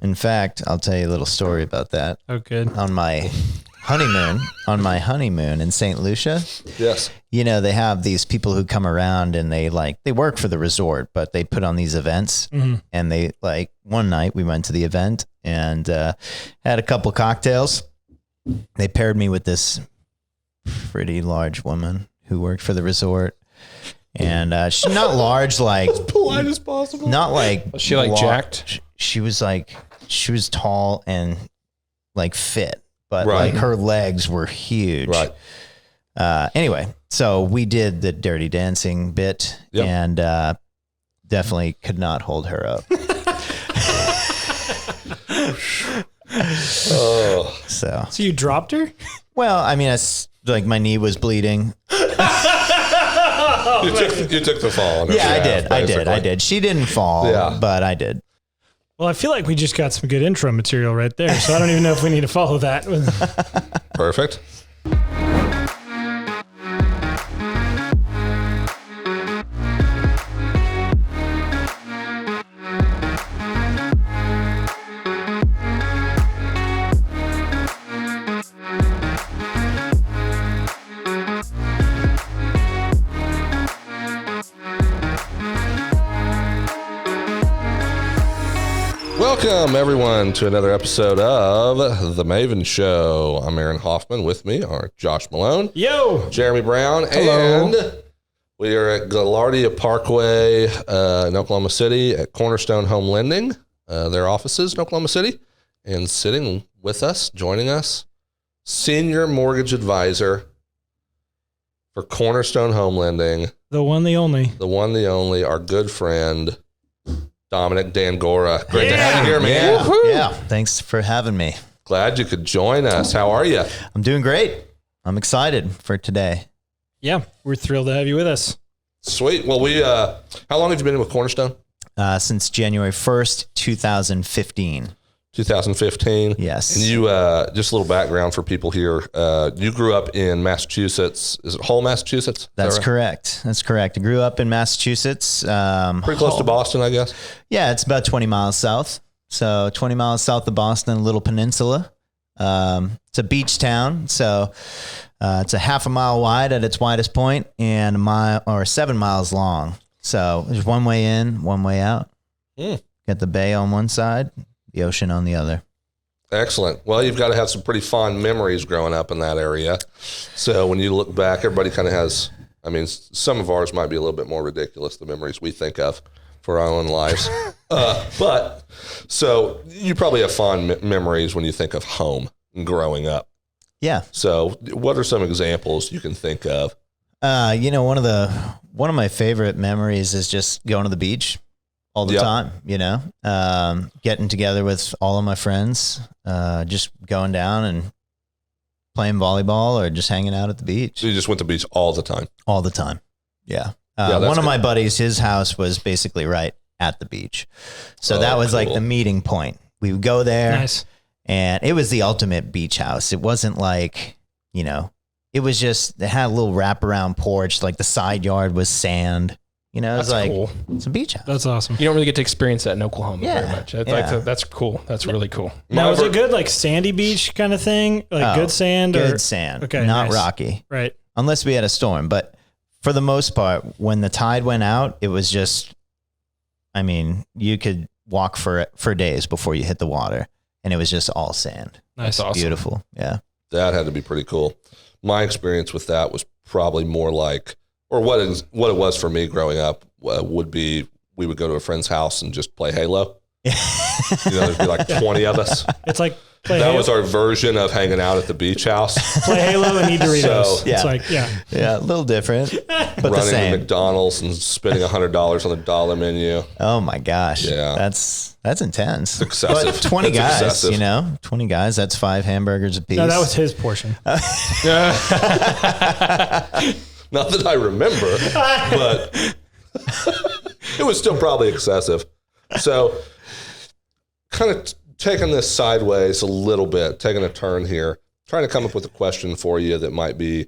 In fact, I'll tell you a little story about that. Oh, good. On my honeymoon in St. Lucia. Yes. You know, they have these people who come around and they work for the resort, but they put on these events. Mm-hmm. And they one night we went to the event and had a couple cocktails. They paired me with this pretty large woman who worked for the resort. And she's not large, like as polite as possible. Not like was she like jacked? She was tall and like fit, but right. like her legs were huge. Right. Anyway, so we did the Dirty Dancing bit, yep. And definitely could not hold her up. Oh. So you dropped her? Well, I mean, like my knee was bleeding. You took the fall. Yeah, I did. She didn't fall, but I did. Well, I feel like we just got some good intro material right there, so I don't even know if we need to follow that. Perfect. Welcome, everyone, to another episode of The Maven Show. I'm Aaron Hoffman. With me are Josh Malone. Yo! Jeremy Brown. Hello. And we are at Gaillardia Parkway in Oklahoma City at Cornerstone Home Lending, their offices in Oklahoma City. And sitting with us, joining us, senior mortgage advisor for Cornerstone Home Lending. The one, the only. The one, the only, our good friend, Dominic Dangora. Great to have you here, man. Yeah, thanks for having me. Glad you could join us. How are you? I'm doing great. I'm excited for today. Yeah, we're thrilled to have you with us. Sweet. Well, how long have you been with Cornerstone? Since January 1st, 2015. 2015. Yes. And you, just a little background for people here. You grew up in Massachusetts. Is it Hull, Massachusetts? That's right? Correct. That's correct. I grew up in Massachusetts. Pretty close to Boston, I guess. Yeah, it's about 20 miles south. So 20 miles south of Boston, a little peninsula. It's a beach town. So it's a half a mile wide at its widest point and 7 miles long. So there's one way in, one way out. Got the bay on one side, the ocean on the other. Excellent. Well, you've got to have some pretty fond memories growing up in that area. So when you look back, everybody kind of has, I mean, some of ours might be a little bit more ridiculous, the memories we think of for our own lives. But so you probably have fond memories when you think of home and growing up. Yeah. So what are some examples you can think of? One of my favorite memories is just going to the beach all the time, getting together with all of my friends, just going down and playing volleyball or just hanging out at the beach. So you just went to the beach all the time? All the time. Yeah. One of my buddies, his house was basically right at the beach. So that was like the meeting point. We would go there. Nice. And it was the ultimate beach house. It wasn't like, it was just, it had a little wraparound porch. Like the side yard was sand. It was like, cool. It's a beach house. That's awesome. You don't really get to experience that in Oklahoma very much. That's cool. That's really cool. Now, was it good, like sandy beach kind of thing? Like good sand? Good sand. Okay, not rocky. Right. Unless we had a storm. But for the most part, when the tide went out, it was just, you could walk for days before you hit the water. And it was just all sand. Nice. Awesome. Beautiful. Yeah. That had to be pretty cool. My experience with that was probably more like, or what it was for me growing up would be, we would go to a friend's house and just play Halo. There'd be like 20 of us. It's like that was our version of hanging out at the beach house. Play Halo and eat Doritos. So, it's like, a little different, but running the same. to McDonald's and spending $100 on the dollar menu. Oh my gosh. Yeah. That's intense. It's excessive. But 20 guys, excessive. 20 guys, that's 5 hamburgers a piece. No, that was his portion. Not that I remember, but it was still probably excessive. So kind of taking this sideways a little bit, taking a turn here, trying to come up with a question for you that might be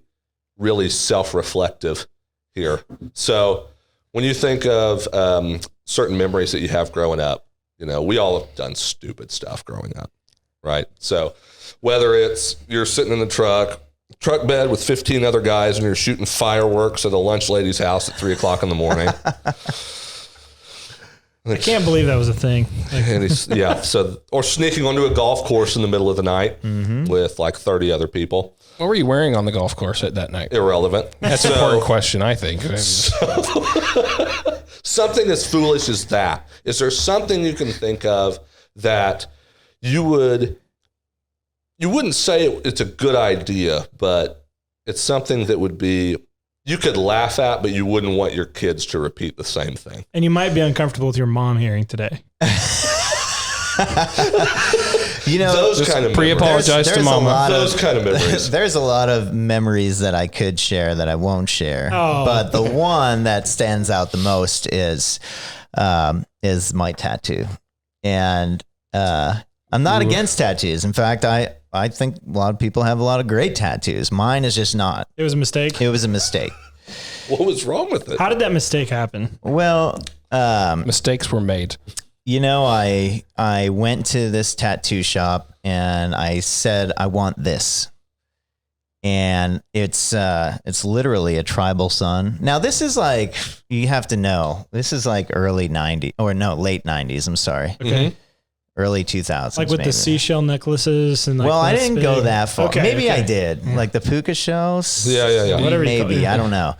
really self-reflective here. So when you think of certain memories that you have growing up, we all have done stupid stuff growing up, right? So whether it's you're sitting in the truck bed with 15 other guys and you're shooting fireworks at a lunch lady's house at 3:00 in the morning. I can't believe that was a thing. Or sneaking onto a golf course in the middle of the night with like 30 other people. What were you wearing on the golf course at that night? Irrelevant. That's an important question, I think. Something as foolish as that. Is there something you can think of that you wouldn't say it's a good idea, but it's something that would be, you could laugh at, but you wouldn't want your kids to repeat the same thing. And you might be uncomfortable with your mom hearing today. Those kind of pre-apologize to mama. Those kind of memories. There's a lot of memories that I could share that I won't share. But the one that stands out the most is my tattoo. And I'm not against tattoos. In fact, I think a lot of people have a lot of great tattoos. Mine is just not. It was a mistake? It was a mistake. What was wrong with it? How did that mistake happen? Well, mistakes were made. I went to this tattoo shop and I said, I want this. And it's literally a tribal sun. Now this is like, you have to know, this is like late 90s. I'm sorry. Okay. Mm-hmm. Early 2000s. Like with maybe. the seashell necklaces and well, I didn't go that far. Okay, maybe I did. Like the puka shells. Yeah. Whatever maybe. I don't know.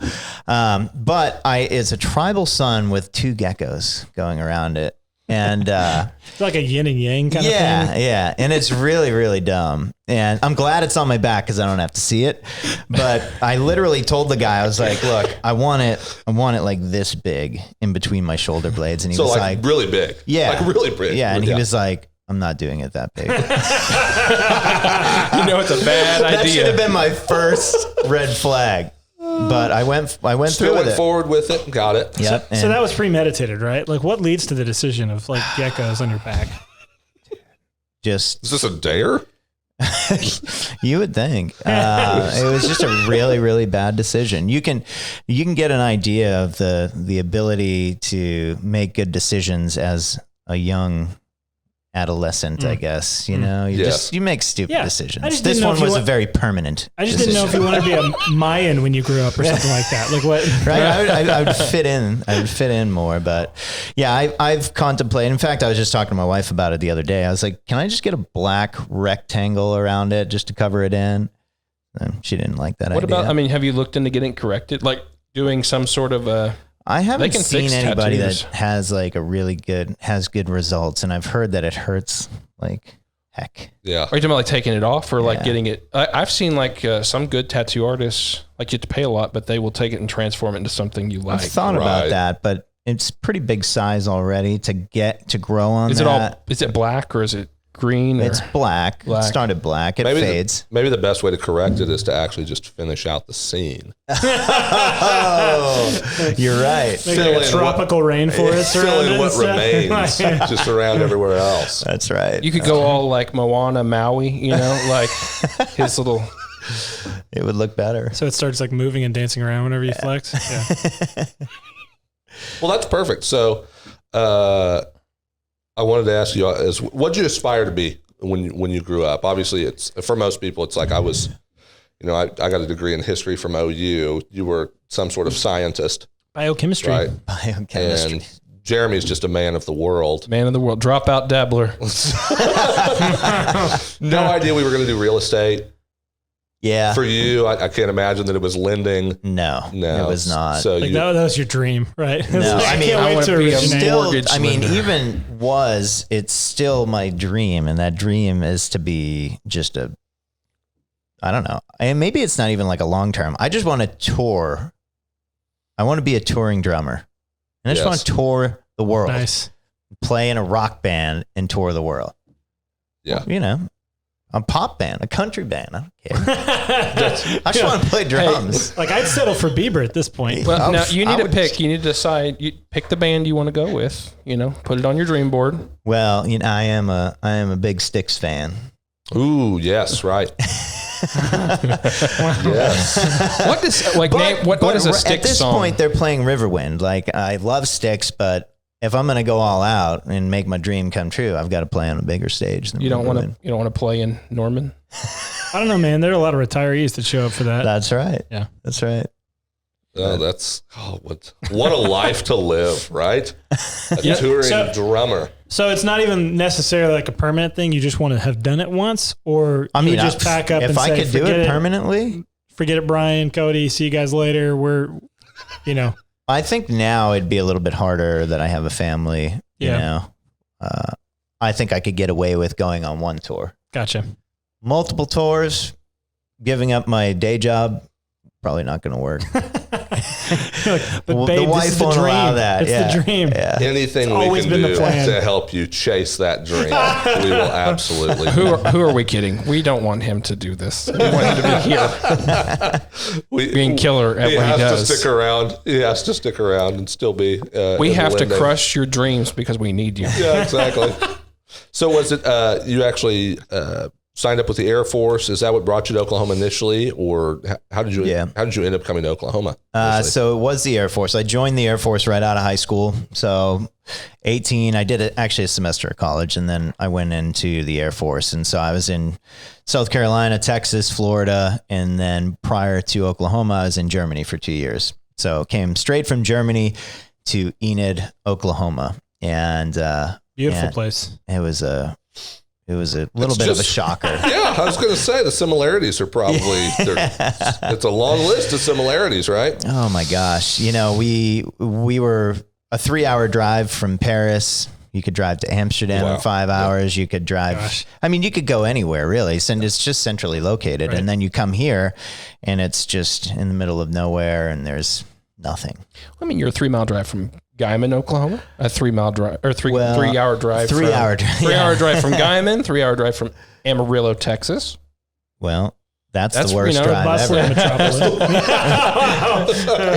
But it's a tribal sun with 2 geckos going around it. And it's like a yin and yang kind of thing. Yeah. And it's really, really dumb. And I'm glad it's on my back because I don't have to see it. But I literally told the guy, I was like, look, I want it like this big in between my shoulder blades. And he was like really big. Yeah. Like really big. Yeah. And he was like, I'm not doing it that big. It's a bad idea. That should have been my first red flag. But I went through with it. Forward with it. Got it. Yep. So that was premeditated, right? Like what leads to the decision of like geckos on your back? Is this a dare? You would think. It was just a really, really bad decision. You can get an idea of the ability to make good decisions as a young adolescent, I guess. You make stupid decisions. This one was a very permanent I just decision. didn't know if you wanted to be a Mayan when you grew up or something like that. Like what? Right? I would fit in. I would fit in more. But yeah, I've contemplated. In fact, I was just talking to my wife about it the other day. I was like, can I just get a black rectangle around it just to cover it in? And she didn't like that idea. What about, have you looked into getting corrected? Like doing some sort of I haven't seen anybody tattoos that has like has good results, and I've heard that it hurts like heck. Yeah. Are you talking about like taking it off or like getting it? I've seen like some good tattoo artists, like you have to pay a lot, but they will take it and transform it into something you like. I've thought about that, but it's pretty big size already to grow on. Is it black or is it green? It's black. It started black. It fades. Maybe the best way to correct it is to actually just finish out the scene. Oh, you're right. Like a tropical rainforest fill around in it what remains just around everywhere else. That's right. You could go all like Moana Maui, like his little. It would look better. So it starts like moving and dancing around whenever you flex. Yeah. Well, that's perfect. So, I wanted to ask you, what did you aspire to be when you grew up? Obviously, it's for most people, it's like I was, I got a degree in history from OU. You were some sort of scientist. Biochemistry. Right? Biochemistry. And Jeremy's just a man of the world. Man of the world. Dropout dabbler. No idea we were going to do real estate. Yeah. For you, I can't imagine that it was lending. No, it was not. So like that was your dream, right? No, I can't I wait to be a originate. mortgage lender. It's still my dream. And that dream is to be just I don't know. And maybe it's not even like a long term. I just want to tour. I want to be a touring drummer. And I just want to tour the world. Nice. Play in a rock band and tour the world. Yeah. Well, a pop band, a country band. I don't care. I just want to play drums. Hey, like I'd settle for Bieber at this point. Well, now you need to pick. You need to decide. You pick the band you want to go with. Put it on your dream board. Well, I am a big Styx fan. Ooh, yes, right. Yes. What is what is a Styx song? At this point, they're playing Riverwind. Like I love Styx, but if I'm going to go all out and make my dream come true, I've got to play on a bigger stage. Than you don't want to play in Norman? I don't know, man. There are a lot of retirees that show up for that. That's right. Yeah. That's right. Oh, what a life to live, right? A touring drummer. So it's not even necessarily like a permanent thing. You just want to have done it once, or you just pack up and say, if I could do it permanently, forget it, Brian, Cody, see you guys later. I think now it'd be a little bit harder that I have a family. Yeah. I think I could get away with going on one tour. Gotcha. Multiple tours, giving up my day job, probably not going to work. But babe, the wife won't allow that. It's the dream. Yeah. Anything we can do to help you chase that dream, we will absolutely. Who are we kidding? We don't want him to do this. We want him to be here, being killer at what he does. He has to stick around and still be. We have to crush your dreams because we need you. Yeah, exactly. So was it you actually signed up with the Air Force? Is that what brought you to Oklahoma initially, or how did you end up coming to Oklahoma? So it was the Air Force. I joined the Air Force right out of high school. So 18, I did actually a semester of college, and then I went into the Air Force. And so I was in South Carolina, Texas, Florida, and then prior to Oklahoma, I was in Germany for 2 years. So came straight from Germany to Enid, Oklahoma, and beautiful place. It was a little bit of a shocker. Yeah, I was going to say the similarities are probably, it's a long list of similarities, right? Oh my gosh. We were a 3-hour drive from Paris. You could drive to Amsterdam in 5 hours. You could drive, you could go anywhere really. And it's just centrally located. Right. And then you come here and it's just in the middle of nowhere and there's nothing. You're a 3-mile drive from Guyman, Oklahoma, a 3-mile drive or 3-hour drive. 3-hour drive. 3-hour drive from Guyman, 3-hour drive from Amarillo, Texas. Well, that's the worst drive ever.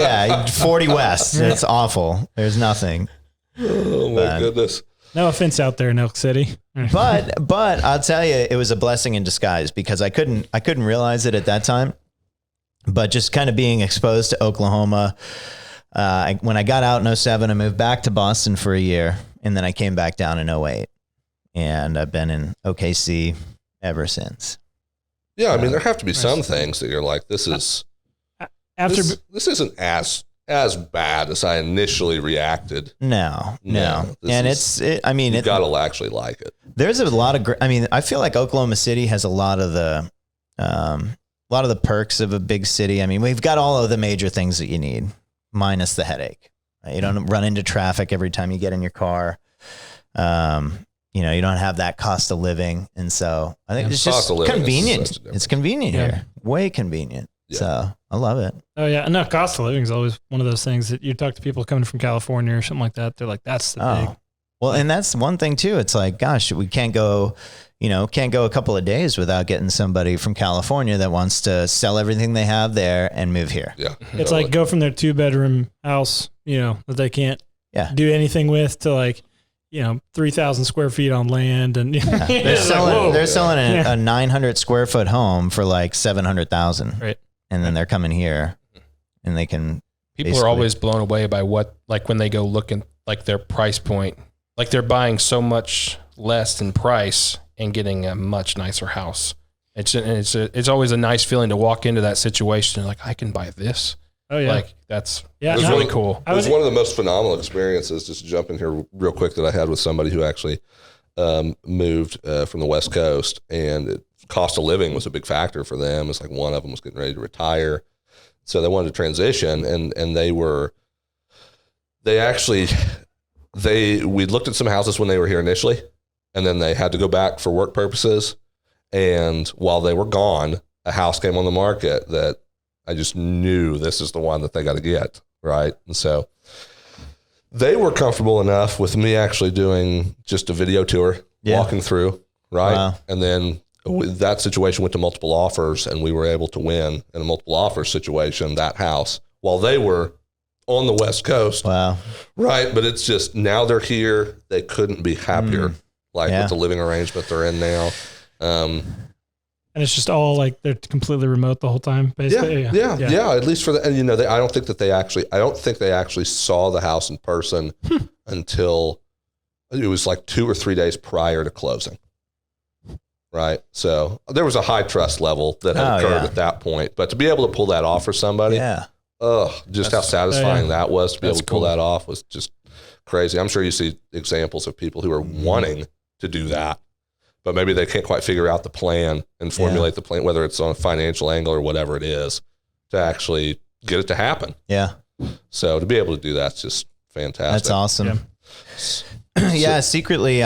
Yeah, 40 west. It's awful. There's nothing. Oh my goodness. No offense out there in Elk City. but I'll tell you, it was a blessing in disguise because I couldn't realize it at that time. But just kind of being exposed to Oklahoma. When I got out in 07, I moved back to Boston for a year, and then I came back down in 08. And I've been in OKC ever since. Yeah, there have to be some things that you're like, this isn't as bad as I initially reacted. No. And you've got to actually like it. There's a lot of, I feel like Oklahoma City has a lot of the perks of a big city. We've got all of the major things that you need, minus the headache. You don't run into traffic every time you get in your car. You don't have that cost of living. And so I think it's just convenient. It's convenient here. Way convenient. Yeah. So I love it. Oh yeah. No, cost of living is always one of those things that you talk to people coming from California or something like that. They're like, that's the big. Well, and that's one thing too. It's like, gosh, we can't go a couple of days without getting somebody from California that wants to sell everything they have there and move here. Yeah. It's like go from their 2-bedroom house, that they can't do anything with to like, 3,000 square feet on land. And they're selling a 900 square foot home for like 700,000. Right. And then they're coming here and they can. People are always blown away by when they go looking like their price point, like they're buying so much less in price and getting a much nicer house. It's always a nice feeling to walk into that situation and like, I can buy this. Oh yeah. Like that's really cool. It was one of the most phenomenal experiences, just to jump in here real quick, that I had with somebody who actually moved from the West Coast, and cost of living was a big factor for them. It's like one of them was getting ready to retire. So they wanted to transition, and we looked at some houses when they were here initially, and then they had to go back for work purposes. And while they were gone, a house came on the market that I just knew this is the one that they got to get, right? And so they were comfortable enough with me actually doing just a video tour, walking through, right? Wow. And then that situation went to multiple offers, and we were able to win in a multiple offer situation that house while they were on the West Coast. Wow. Right. But it's just, now they're here. They couldn't be happier with the living arrangement they're in now. And it's just all like they're completely remote the whole time, basically. Yeah. At least for the, and you know, I don't think they actually saw the house in person until it was like 2 or 3 days prior to closing. Right. So there was a high trust level that had occurred at that point, but to be able to pull that off for somebody, just how satisfying that was to be able to pull that off was just crazy. I'm sure you see examples of people who are wanting to do that, but maybe they can't quite figure out the plan and formulate the plan, whether it's on a financial angle or whatever it is, to actually get it to happen. Yeah. So to be able to do that's just fantastic. That's awesome. Yeah. Secretly,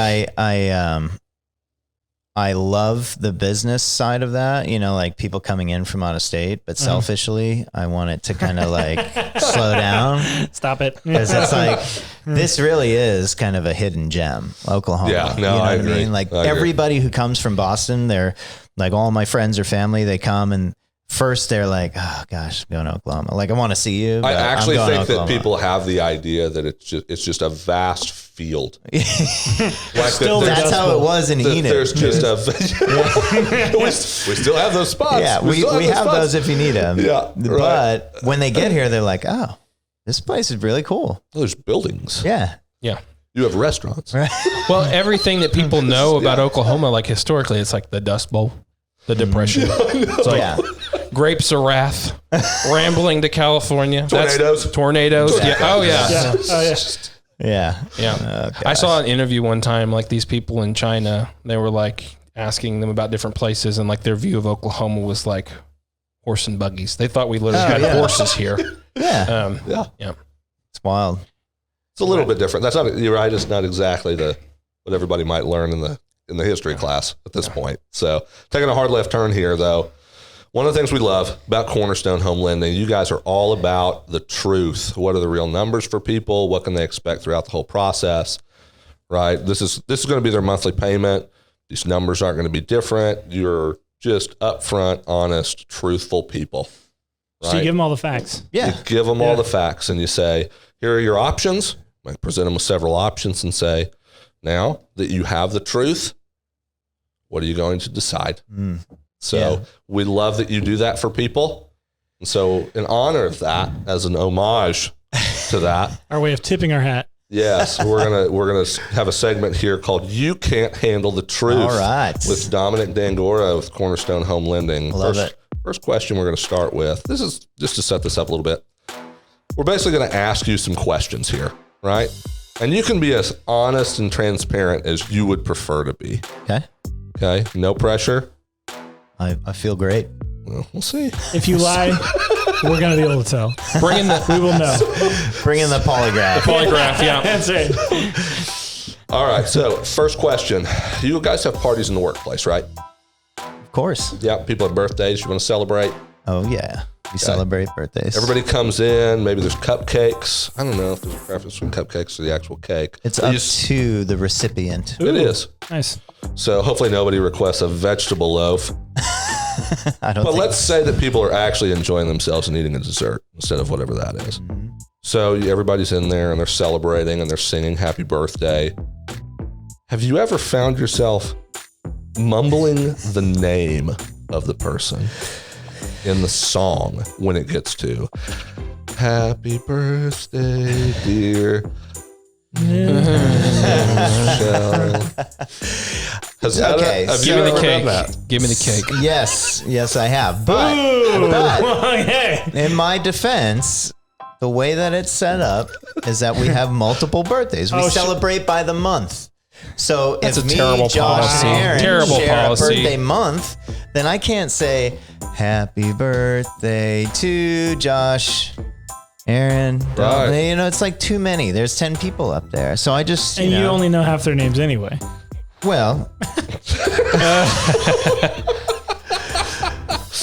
I love the business side of that, you know, like people coming in from out of state, but selfishly, I want it to kind of like slow down. Stop it. Because it's like, this really is kind of a hidden gem, Oklahoma. Yeah, no, you know I what agree. I mean? Like everybody who comes from Boston, they're like all my friends or family, they come and first they're like, oh gosh, I'm going to Oklahoma. Like I want to see you. I actually think that people have the idea that it's just a vast field. Like that's how it was in Enid. There's just we still have those spots. Yeah, we have those if you need them. Yeah, but when they get here, they're like, oh, this place is really cool. There's buildings. Yeah. Yeah. You have restaurants. Well, everything that people know about Oklahoma, like historically, it's like the Dust Bowl, the Depression. It's like Grapes of Wrath, rambling to California. Tornadoes. Yeah. Oh, yeah. Yeah. Yeah. I saw an interview one time, like these people in China, they were like asking them about different places, and like their view of Oklahoma was like horse and buggies. They thought we literally had horses here. Yeah. It's wild. It's a little bit different. That's not, you're right. It's not exactly what everybody might learn in the history class at this point. So taking a hard left turn here though. One of the things we love about Cornerstone Home Lending, you guys are all about the truth. What are the real numbers for people? What can they expect throughout the whole process? Right? This is going to be their monthly payment. These numbers aren't going to be different. You're just upfront, honest, truthful people. Right? So you give them all the facts. Yeah. You give them all the facts and you say, here are your options. I present them with several options and say, now that you have the truth, what are you going to decide? So we love that you do that for people. And so in honor of that, as an homage to that, our way of tipping our hat. Yes, we're gonna have a segment here called "You Can't Handle the Truth." All right, with Dominic Dangora with Cornerstone Home Lending. Love it. First question we're going to start with. This is just to set this up a little bit. We're basically going to ask you some questions here, right? And you can be as honest and transparent as you would prefer to be. Okay. Okay. No pressure. I feel great. Well, we'll see. If you lie, we're going to be able to tell. We will know. Bring in the polygraph. The polygraph, yeah. That's it. All right. So first question. You guys have parties in the workplace, right? Of course. Yeah. People have birthdays you want to celebrate. Oh, yeah. We celebrate birthdays. Everybody comes in. Maybe there's cupcakes. I don't know if there's a preference between cupcakes or the actual cake. It's up to the recipient. It is. Nice. So hopefully nobody requests a vegetable loaf. I don't But think let's say that people are actually enjoying themselves and eating a dessert instead of whatever that is. Mm-hmm. So everybody's in there and they're celebrating and they're singing happy birthday. Have you ever found yourself mumbling the name of the person in the song when it gets to happy birthday, dear Michelle? Okay, give me the cake. Give me the cake. Yes, I have. But in my defense, the way that it's set up is that we have multiple birthdays. We celebrate by the month. So That's if a me, terrible Josh, policy. and Aaron Terrible share policy. a birthday month, then I can't say happy birthday to Josh, Aaron. Right. You know, it's like too many. There's 10 people up there. So I just, And you only know half their names anyway. well,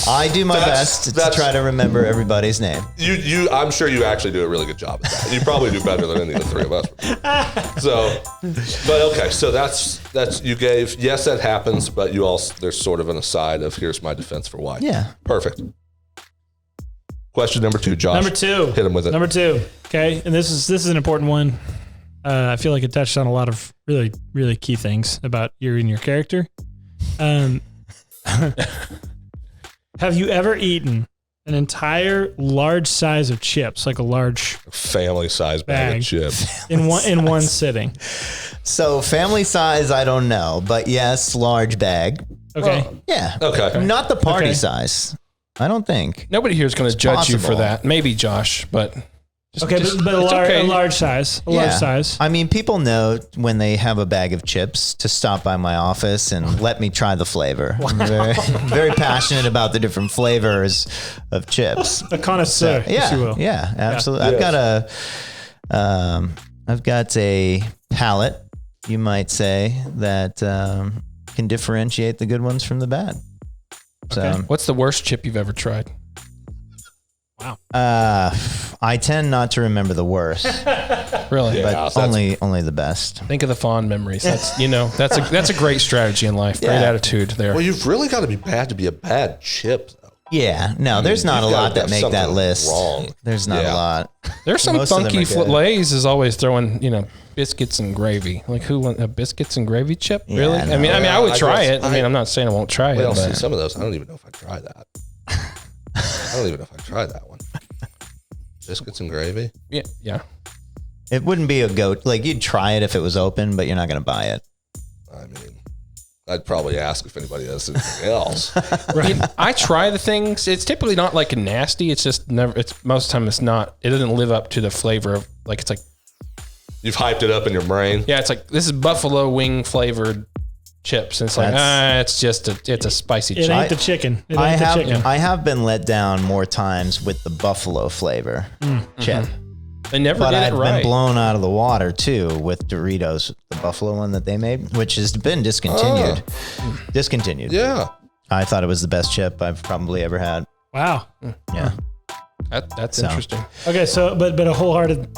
I do my best to try to remember everybody's name. I'm sure you actually do a really good job at that. You probably do better than any of the three of us. So, but okay, so that's you gave, yes, that happens, but you also, there's sort of an aside of here's my defense for why. Yeah. Perfect. Question number 2, Josh. Number 2. Hit him with it. Number 2. Okay. And this is an important one. I feel like it touched on a lot of really, really key things about you and your character. Have you ever eaten an entire large size of chips, like a large family size bag of chips in one sitting? So family size, I don't know, but yes, large bag. Okay. Well, yeah. Okay. Not the party size. I don't think. Nobody here is going to judge you for possible. that. Maybe Josh, but but a large size. Large size. I mean, people know when they have a bag of chips to stop by my office and let me try the flavor. I'm very, very passionate about the different flavors of chips. A connoisseur, if you will. Yeah, absolutely. Yeah. I've got a palate, you might say, that can differentiate the good ones from the bad. So, okay. What's the worst chip you've ever tried? Wow. I tend not to remember the worst. Really? But only the best. Think of the fond memories. That's that's a great strategy in life. Great attitude there. Well, you've really got to be bad to be a bad chip, though. Yeah, no, there's not a lot that make that list. Wrong. There's not a lot. There's some funky Lay's is always throwing, biscuits and gravy. Like who want a biscuits and gravy chip? Yeah, really? no. I mean, I would try it. I mean, I'm not saying I won't try it. Well, see, But some of those, I don't even know if I'd try that. I don't even know if I'd try that one. Biscuits and gravy? Yeah. It wouldn't be a goat. Like you'd try it if it was open, but you're not going to buy it. I mean, I'd probably ask if anybody has anything else. Right. I try the things. It's typically not like nasty. It's just never. It's most of the time it's not. It doesn't live up to the flavor of like. It's like you've hyped it up in your brain. Yeah, it's like this is buffalo wing flavored chips. And it's like it's a spicy chip. It ain't the chicken. I have been let down more times with the buffalo flavor chip. They never but did I've it right. been blown out of the water too with Doritos, the buffalo one that they made, which has been discontinued. Discontinued. Yeah. I thought it was the best chip I've probably ever had. Wow. Yeah. That's interesting. Okay, so but a wholehearted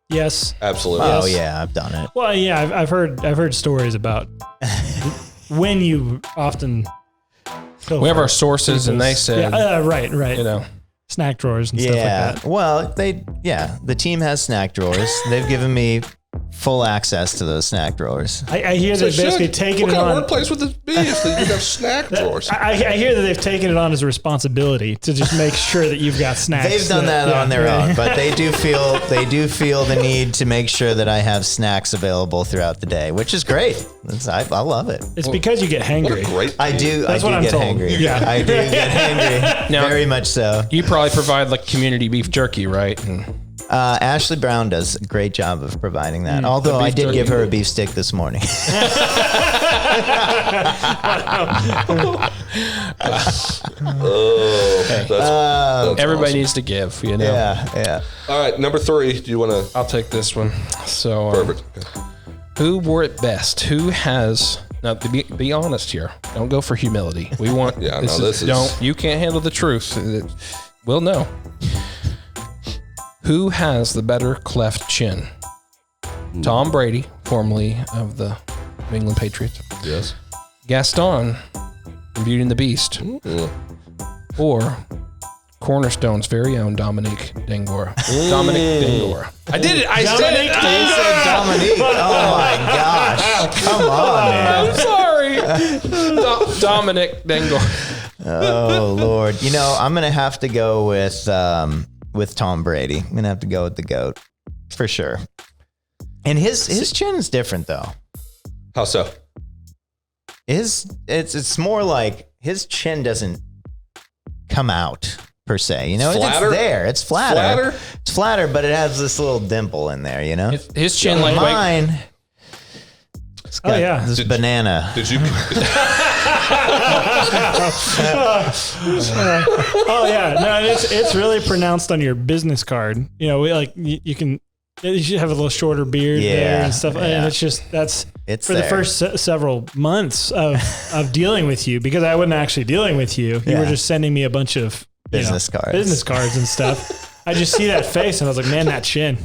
yes. Absolutely. Oh yes. yeah, I've done it. Well, yeah, I've heard stories about when you often. We have our sources, and they said, right. Snack drawers and stuff like that. Well, the team has snack drawers. They've given me full access to those snack drawers. I hear they've basically taken it on. What kind of workplace would this be if you have snack drawers? I hear that they've taken it on as a responsibility to just make sure that you've got snacks. They've done that on their own, but they do feel the need to make sure that I have snacks available throughout the day, which is great. I love it. It's because you get hangry. I do. That's I what do I'm get told. hangry. Yeah. I do get hangry. Now, very much so. You probably provide like community beef jerky, right? And Ashley Brown does a great job of providing that. Although I did give her a beef stick this morning. Everybody needs to give, Yeah. All right, number 3. Do you want to? I'll take this one. So, Perfect. Who wore it best? Who has? Now, be honest here. Don't go for humility. We want. You can't handle the truth. We'll know. Who has the better cleft chin? Tom Brady, formerly of the New England Patriots. Yes. Gaston from Beauty and the Beast. Or Cornerstone's very own Dominic Dangora. Dominic Dangora. I did it. I said it. You said Dominique. Oh my gosh. Come on, man. I'm sorry. Dominic Dangora. Oh Lord. I'm going to have to go with Tom Brady. I'm going to have to go with the GOAT for sure. And his chin is different though. How so? It's more like his chin doesn't come out per se. It's there. It's flatter. It's flatter, but it has this little dimple in there. His chin like mine. It's got this banana. Did you? Oh yeah, no, it's really pronounced on your business card. You can. You should have a little shorter beard there and stuff. And it's just, it's for the first several months of dealing with you, because I wasn't actually dealing with you. You were just sending me a bunch of business cards and stuff. I just see that face and I was like, man, that chin.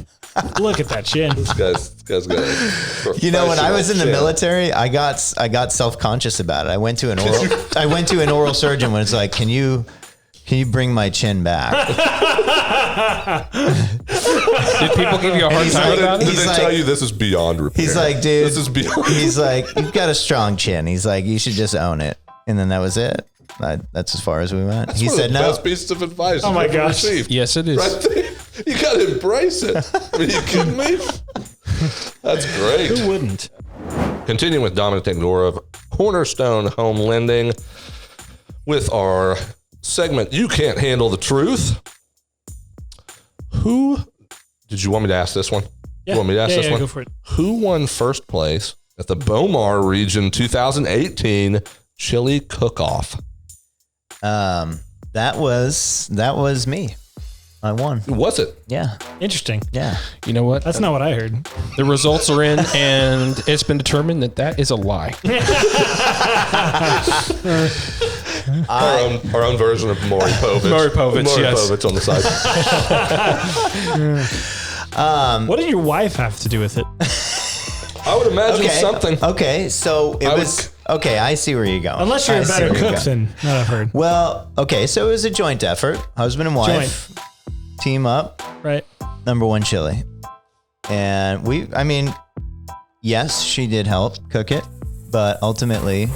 Look at that chin. This guy's got when I was in the military, I got self-conscious about it. I went to an oral surgeon when it's like, can you bring my chin back? Did people give you a hard time about it? Did they tell you this is beyond repair? He's like, dude, this is beyond. He's like, you've got a strong chin. He's like, you should just own it. And then that was it. That's as far as we went. That's he one said of the no. best pieces of advice Oh my you've ever gosh. received. Yes, it is. Right there. You got to embrace it. Are you kidding me? That's great. Who wouldn't? Continuing with Dominic Dangora of Cornerstone Home Lending with our segment, You Can't Handle the Truth. Who, did you want me to ask this one? Yeah. You want me to ask this one? Go for it. Who won first place at the Bomar Region 2018 Chili Cook-Off? That was me. I won. Was it? Yeah. Interesting. Yeah. You know what? That's not what I heard. The results are in, and it's been determined that is a lie. Our own version of Maury Povich. Maury Povich, yes. Povich on the side. What did your wife have to do with it? I would imagine something. Okay. So it was. Okay, I see where you're going. Unless you're a better cook than I've heard. Well, okay, so it was a joint effort. Husband and wife. Team up. Right. Number one chili. And yes, she did help cook it, but ultimately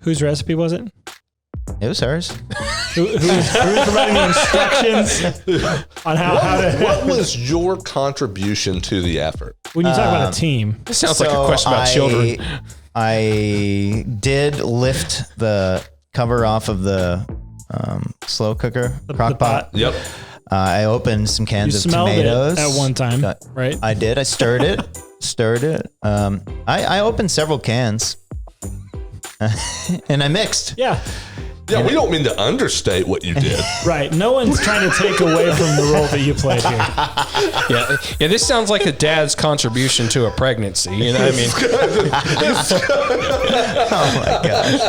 Whose recipe was it? it was hers. Who's providing the instructions on how to... What was your contribution to the effort? When you talk about a team. This sounds like a question about children. I did lift the cover off of the slow cooker crock pot. Yep. I opened some cans You of smelled tomatoes it at one time, right? I did. I stirred it. I opened several cans and I mixed. Yeah. Yeah, we don't mean to understate what you did. Right. No one's trying to take away from the role that you played here. Yeah. This sounds like a dad's contribution to a pregnancy. You know what I mean? Oh my gosh.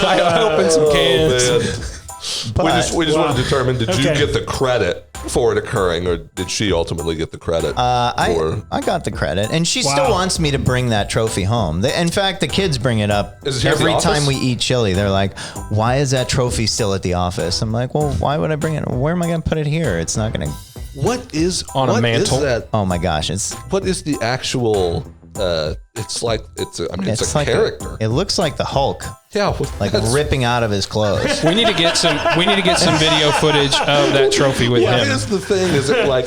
I opened some cans. Man. We just want to determine, did you get the credit for it occurring, or did she ultimately get the credit? I got the credit, and she still wants me to bring that trophy home. In fact, the kids bring it up every time we eat chili. They're like, "Why is that trophy still at the office?" I'm like, "Well, why would I bring it? Where am I going to put it here? It's not going to." What is on a mantle? Is that? Oh my gosh! What is the actual? It's a character. It looks like the Hulk. Yeah, like ripping out of his clothes. We need to get some video footage of that trophy with him. What is the thing? Is it like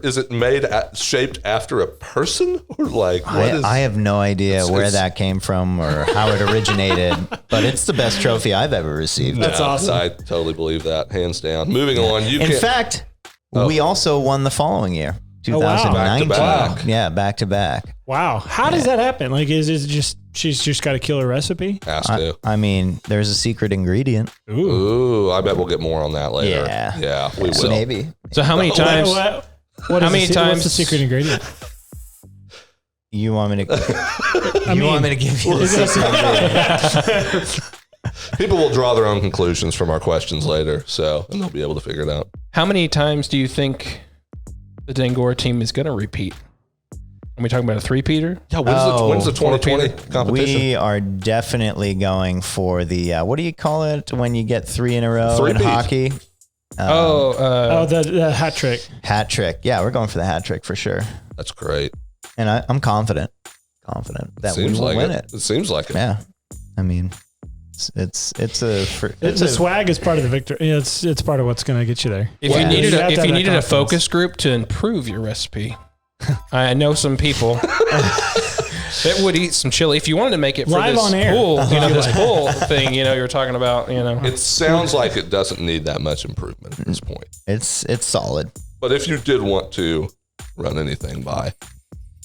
is it made shaped after a person, or like what is? I have no idea where that came from or how it originated, but it's the best trophy I've ever received. That's awesome. I totally believe that, hands down. Moving on. In fact, we also won the following year. 2019. Back-to-back. Yeah, back to back. Wow. How does that happen? Like, is it just she's just got a killer recipe? Has to. I mean, there's a secret ingredient. Ooh, I bet we'll get more on that later. Yeah, we will. Maybe. So how many times? What's the secret ingredient? You want me to? Want me to give you the secret ingredient? People will draw their own conclusions from our questions later, and they'll be able to figure it out. How many times do you think the Dangora team is going to repeat? Are we talking about a three-peater? Yeah, when's the 2020 competition? We are definitely going for the, what do you call it when you get three in a row in hockey? The hat trick. Hat trick. Yeah, we're going for the hat trick for sure. That's great. And I'm confident that we will win it. It seems like it. Yeah. I mean, the swag is part of the victory. It's part of what's going to get you there. If you needed a focus group to improve your recipe, I know some people that would eat some chili. If you wanted to make it for live this on air. pool, this pool thing, you're talking about, It sounds like it doesn't need that much improvement at this point. It's solid. But if you did want to run anything by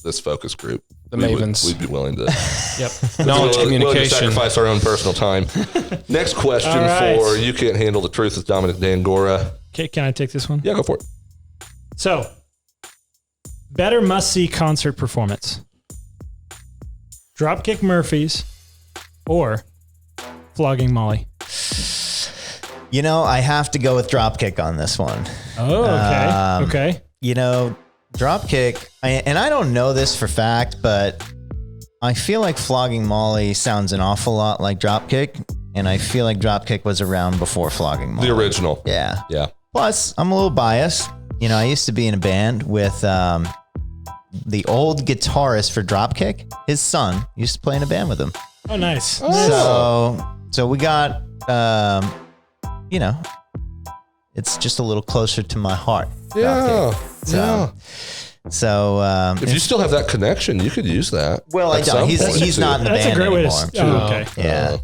this focus group, Mavens, we'd be willing to. Knowledge communication. Willing to sacrifice our own personal time. Next question for You Can't Handle the Truth with Dominic Dangora. Okay, can I take this one? Yeah, go for it. So, better must-see concert performance: Dropkick Murphys or Flogging Molly? I have to go with Dropkick on this one. Oh, okay. Okay. Dropkick, and I don't know this for fact, but I feel like Flogging Molly sounds an awful lot like Dropkick, and I feel like Dropkick was around before Flogging Molly. The original. Yeah. Yeah. Plus, I'm a little biased. I used to be in a band with the old guitarist for Dropkick. His son used to play in a band with him. Oh, nice. So we got, it's just a little closer to my heart. Yeah. So if you still have that connection, you could use that. Well, I don't. He's not in the band anymore. That's a great way to. Yeah.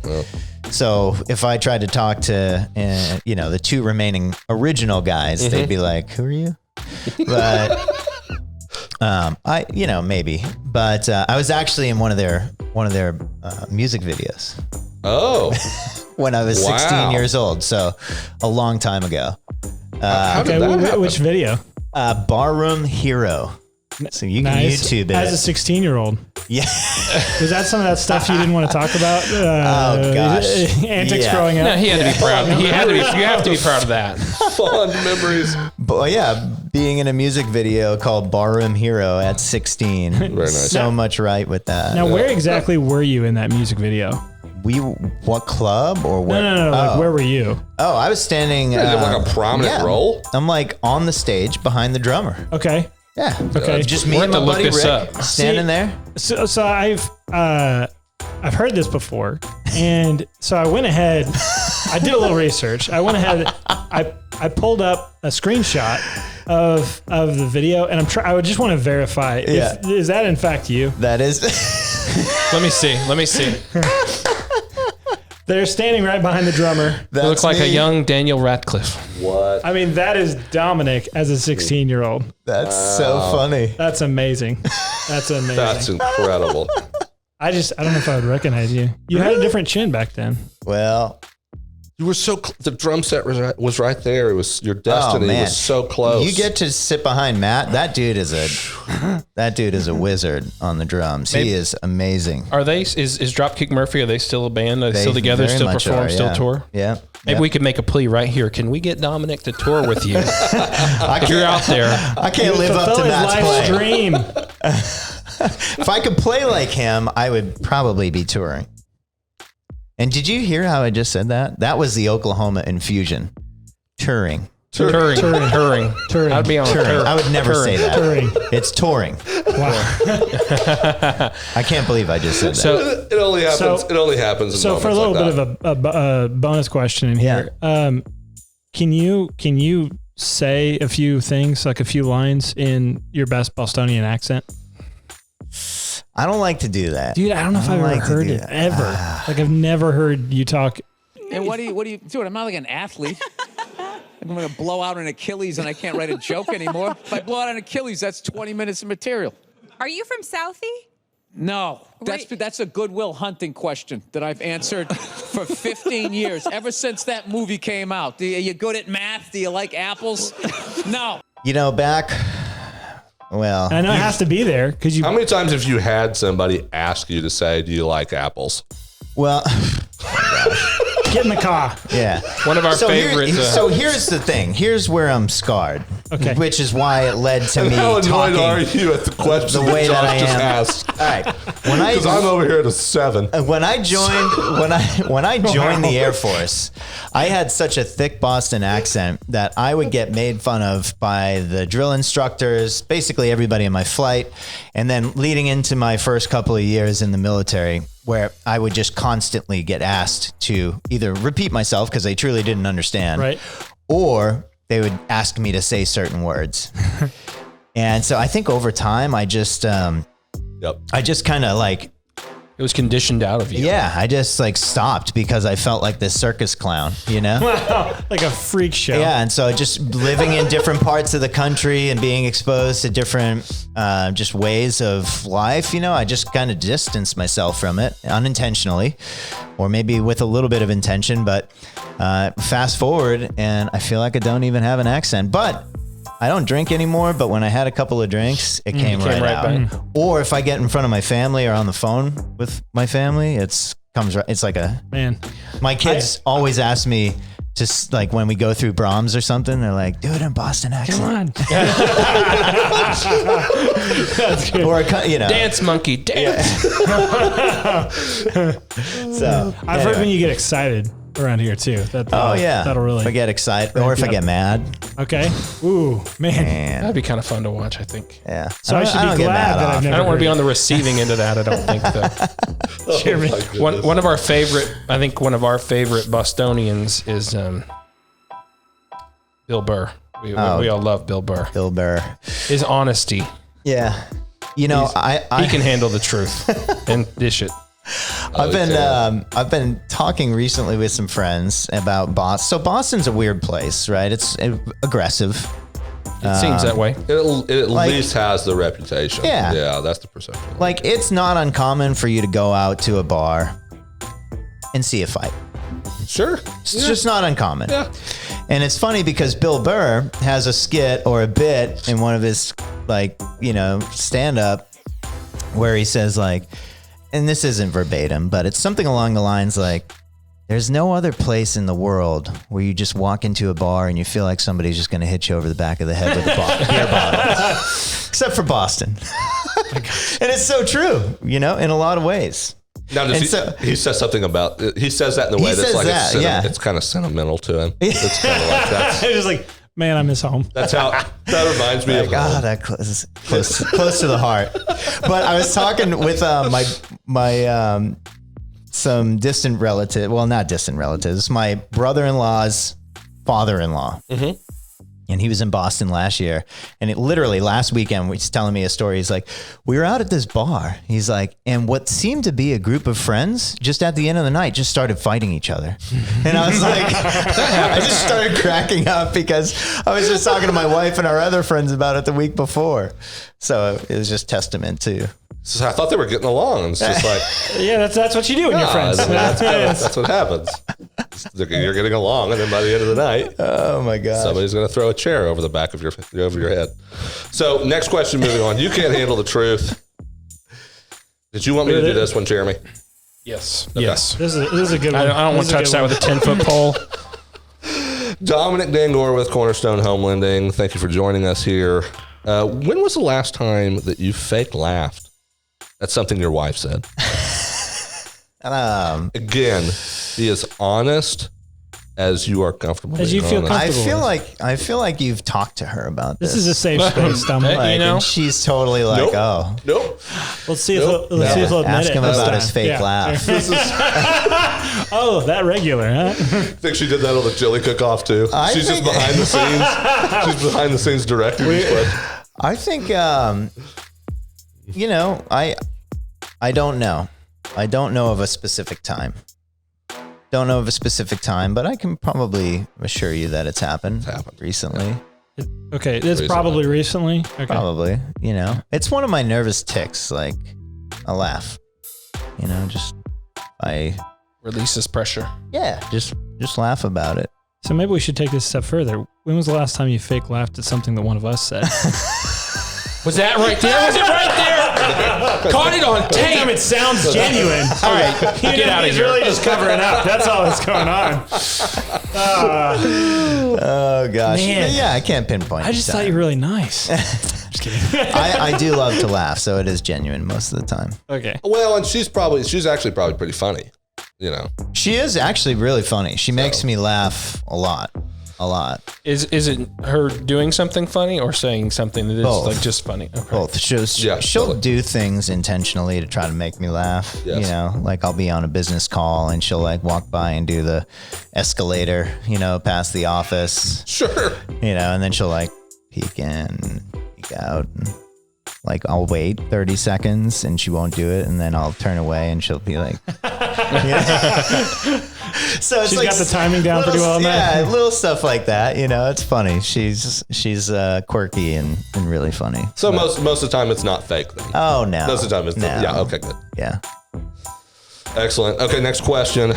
So if I tried to talk to, the two remaining original guys, they'd be like, "Who are you?" But maybe. But I was actually in one of their music videos. Oh. When I was 16 years old, so a long time ago. Which video? Barroom Hero. So you can YouTube it. As a 16-year-old. Yeah. Was that some of that stuff you didn't want to talk about? Oh gosh. Antics growing up. No, he had to be proud. You have to be proud of that. Fond memories. But yeah, being in a music video called Barroom Hero at 16. Very nice. So much right with that. Now, where exactly were you in that music video? What club or what? No. Like, where were you? Oh, I was standing. You have like a prominent role? I'm like on the stage behind the drummer. Okay. Yeah. Okay. Just me and my buddy Rick standing there. So I've heard this before, and so I went ahead. I did a little research. I went ahead. I pulled up a screenshot of the video, and I would just want to verify. Is that in fact you? That is. Let me see. They're standing right behind the drummer. They look like a young Daniel Radcliffe. What? I mean, that is Dominic as a 16-year-old. That's so funny. That's amazing. That's incredible. I don't know if I would recognize you. You had a different chin back then. Well, you were the drum set was right there. It was your destiny was so close. You get to sit behind Matt. That dude is a wizard on the drums. He is amazing. Are they? Is Dropkick Murphy? Are they still a band? Are they still together? Still perform? Still tour? Yeah. Maybe we could make a plea right here. Can we get Dominic to tour with you? If you're out there, I can't live up to Matt's play. Dream. If I could play like him, I would probably be touring. And did you hear how I just said that? That was the Oklahoma infusion. Touring. Touring. I'd be on touring. I would never say that. Touring. It's touring. Wow. I can't believe I just said that. So it only happens. So for a little bit of a bonus question in here, can you say a few things, like a few lines in your best Bostonian accent? I don't like to do that. Dude, I don't know if I've ever heard it ever. Like I've never heard you talk. And what are you doing? I'm not like an athlete. I'm going to blow out an Achilles and I can't write a joke anymore. If I blow out an Achilles, that's 20 minutes of material. Are you from Southie? No, that's a Goodwill Hunting question that I've answered for 15 years, ever since that movie came out. Are you good at math? Do you like apples? No. Well, I know it has to be there because you. How many times have you had somebody ask you to say, "Do you like apples?" Well, get in the car. Yeah, one of our favorites. So here's the thing. Here's where I'm scarred. Okay, which is why it led to me how talking. How annoyed are you at the question the way that I just am? Asked? All right, because I'm over here at a 7. When I joined the Air Force, I had such a thick Boston accent that I would get made fun of by the drill instructors, basically everybody in my flight, and then leading into my first couple of years in the military, where I would just constantly get asked to either repeat myself because they truly didn't understand, right, or they would ask me to say certain words. And so I think over time, I just kind of like, it was conditioned out of you. Yeah, I just like stopped because I felt like this circus clown, Wow, like a freak show. Yeah, and so just living in different parts of the country and being exposed to different just ways of life, I just kind of distanced myself from it unintentionally, or maybe with a little bit of intention. But fast forward, and I feel like I don't even have an accent, but I don't drink anymore, but when I had a couple of drinks, it came right out. Or if I get in front of my family or on the phone with my family, it's like a man. My kids always ask me to, like, when we go through Brahms or something, they're like, do it in Boston accent. Come on. That's good. Or dance monkey, dance. So I've heard when you get excited. around here too. That'll really. If I get excited or if I get mad. Okay. Ooh, man. That'd be kind of fun to watch, I think. Yeah. So I should be glad that I've never. I don't want to be on the receiving end of that. I don't think though. Jeremy. One of our favorite Bostonians is Bill Burr. We all love Bill Burr. Bill Burr. His honesty. Yeah. You know, he can handle the truth and dish it. I've been talking recently with some friends about Boston. So Boston's a weird place, right? It's aggressive. It seems that way. It at least has the reputation. Yeah, that's the perception. Like, it's not uncommon for you to go out to a bar and see a fight. Sure. It's just not uncommon. Yeah. And it's funny because Bill Burr has a skit or a bit in one of his, stand-up where he says, and this isn't verbatim, but it's something along the lines like, there's no other place in the world where you just walk into a bar and you feel like somebody's just going to hit you over the back of the head with a beer bottle. Except for Boston. And it's so true, in a lot of ways. Now, he says something about he says that in a way that's like it's kind of sentimental to him. It's kind of like that. It's just like, man, I miss home. That reminds me of home. That close to the heart. But I was talking with my some distant relative. Well, not distant relatives. My brother-in-law's father-in-law. Mm-hmm. And he was in Boston last year. And literally last weekend, he's telling me a story. He's like, we were out at this bar. He's like, and what seemed to be a group of friends just at the end of the night just started fighting each other. And I was like, I just started cracking up because I was just talking to my wife and our other friends about it the week before. So it was just testament to. So I thought they were getting along. It's just like, yeah, that's what you do when you're friends. That's what happens. You're getting along, and then by the end of the night, oh my god, somebody's going to throw a chair over the back of your head. So next question, moving on. You can't handle the truth. Did you want me to do this one, Jeremy? Yes. Okay. Yes. This is a good one. I don't want to touch that with a 10-foot pole. Dominic Dangora with Cornerstone Home Lending. Thank you for joining us here. When was the last time that you fake laughed? That's something your wife said. Again, be as honest as you are comfortable. As you feel comfortable. I feel like you've talked to her about this. This is a safe space, Dominic. And she's totally like, Nope. Let's see if he'll admit it. Ask him about his fake laugh. That regular, huh? I think she did that on the chili cook-off too. She's just behind the scenes. She's behind the scenes directing these questions. I think, I don't know. I don't know of a specific time. But I can probably assure you that it's happened recently. Okay, it's probably recently. Okay. Probably, it's one of my nervous tics. Like, I laugh, I release this pressure. Yeah, just laugh about it. So maybe we should take this a step further. When was the last time you fake laughed at something that one of us said? Was that right there? Was it right there? Caught it on tape. Damn, it sounds genuine. All right, get out of here. He's really just covering up. That's all that's going on. Oh gosh, man. Yeah, I can't pinpoint. I just thought you were really nice. Just kidding. I do love to laugh, so it is genuine most of the time. Okay. Well, and she's actually probably pretty funny. She is actually really funny. She makes me laugh a lot. Is it her doing something funny or saying something that is Both. just funny? Okay. Both. She'll do things intentionally to try to make me laugh. Yes. Like I'll be on a business call and she'll walk by and do the escalator, past the office. Sure. And then she'll peek in, peek out, and I'll wait 30 seconds and she won't do it, and then I'll turn away and she'll be like, So it's she's got the timing down pretty well. Yeah, little stuff like that. It's funny. She's quirky and really funny. So most of the time it's not fake then. Oh no. Most of the time it's yeah. Okay, good. Yeah. Excellent. Okay, next question.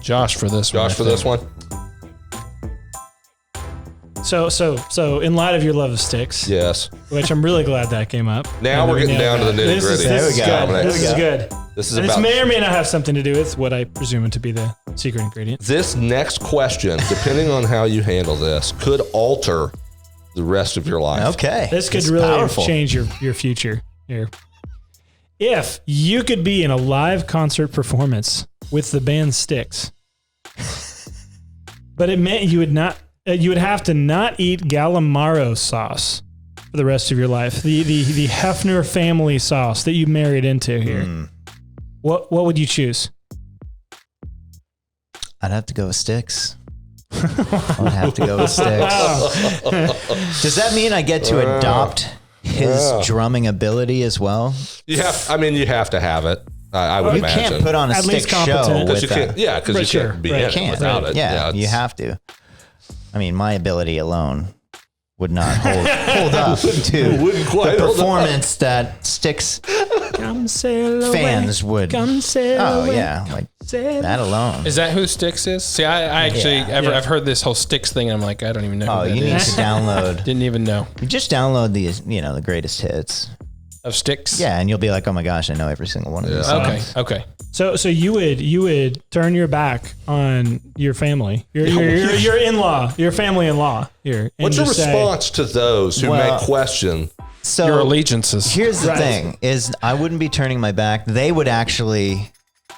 Josh for this one. So in light of your love of sticks, yes, which I'm really glad that came up. Now we're getting down to the nitty gritty. This is good. This may or may not have something to do with what I presume it to be the secret ingredient. This next question, depending on how you handle this, could alter the rest of your life. Okay. This could really change your future here. If you could be in a live concert performance with the band Styx. But it meant you would have to not eat Galamaro sauce for the rest of your life. The Hefner family sauce that you married into here. What would you choose? I'd have to go with Styx. I'd have to go with Styx. Does that mean I get to adopt his drumming ability as well? Yeah, I mean, you have to have it. I would imagine. You can't put on a Styx show because you can't. Yeah, because you can't be in it without it. Yeah, you have to. I mean, my ability alone would not hold up to the performance that Styx fans would. Yeah, like that alone. Is that who Styx is? See, I actually I've heard this whole Styx thing, and I'm like, I don't even know. Oh, you need to download. Didn't even know. You just download the greatest hits of Styx. Yeah, and you'll be like, oh my gosh, I know every single one of these songs. Okay. So you would turn your back on your family, your in-law, your family-in-law here. What's your response to those who may question your allegiances? Here's the thing: is I wouldn't be turning my back. They would actually.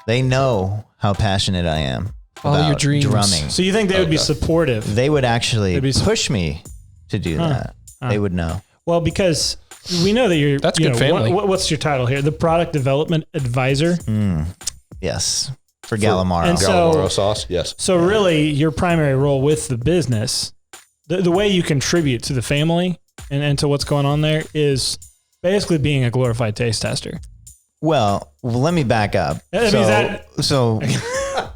They know how passionate I am about your dreams. Drumming. So you think they would be supportive? They would actually push me to do that. They would know. Well, because we know that you're. That's good family. What's your title here? The product development advisor. Yes, for Galamaro. And Galamaro sauce. Yes. So really, your primary role with the business, the way you contribute to the family and to what's going on there is basically being a glorified taste tester. Well, let me back up. So,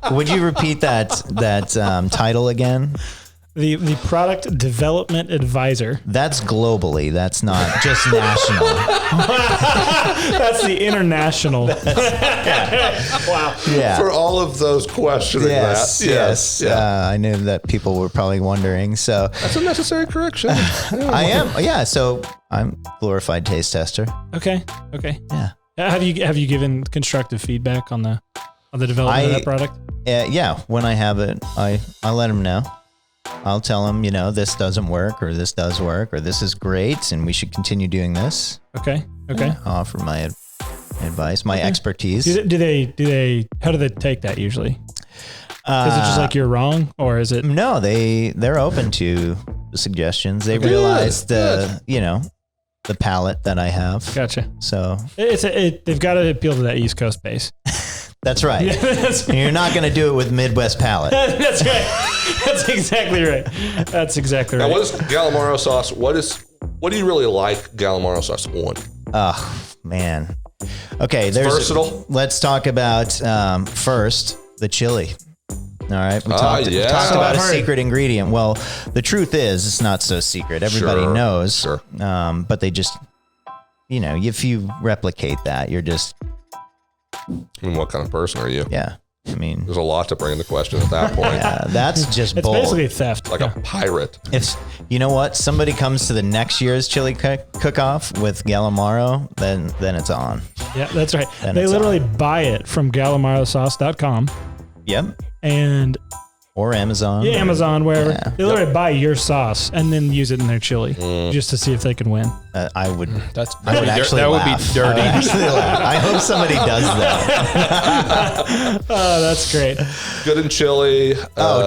would you repeat that title again? The product development advisor. That's globally. That's not just national. That's the international. Wow. Yeah. For all of those questioning that. Yes. Yeah. I knew that people were probably wondering. So that's a necessary correction. I am. Yeah. So I'm glorified taste tester. Okay. Yeah. Have you given constructive feedback on the development of that product? Yeah. When I have it, I let them know. I'll tell them, this doesn't work, or this does work, or this is great, and we should continue doing this. Okay. I'll offer my advice, my expertise. Do they? How do they take that usually? Is it just like you're wrong, or is it? No, they're open to the suggestions. They realize the palate that I have. Gotcha. So they've got to appeal to that East Coast base. That's right. And you're not going to do it with Midwest palate. That's right. That's exactly right. Now, what is Galamaro sauce? What do you really like Galamaro sauce on? Oh, man. Okay. It's versatile. Let's talk about first the chili. All right. We talked about a secret ingredient. Well, the truth is it's not so secret. Everybody knows. Sure. But they just, if you replicate that, you're just. I mean, what kind of person are you? Yeah. I mean, there's a lot to bring into question at that point. Yeah, that's just it's basically theft. Like a pirate. If you know what, somebody comes to the next year's chili cook-off with Galamaro, then it's on. Yeah, that's right. They literally buy it from galamarosauce.com. Yep. Or Amazon. Yeah, Amazon, wherever. Yeah. They literally buy your sauce and then use it in their chili just to see if they can win. I would. That would be dirty. I hope somebody does that. Oh, that's great. Good in chili.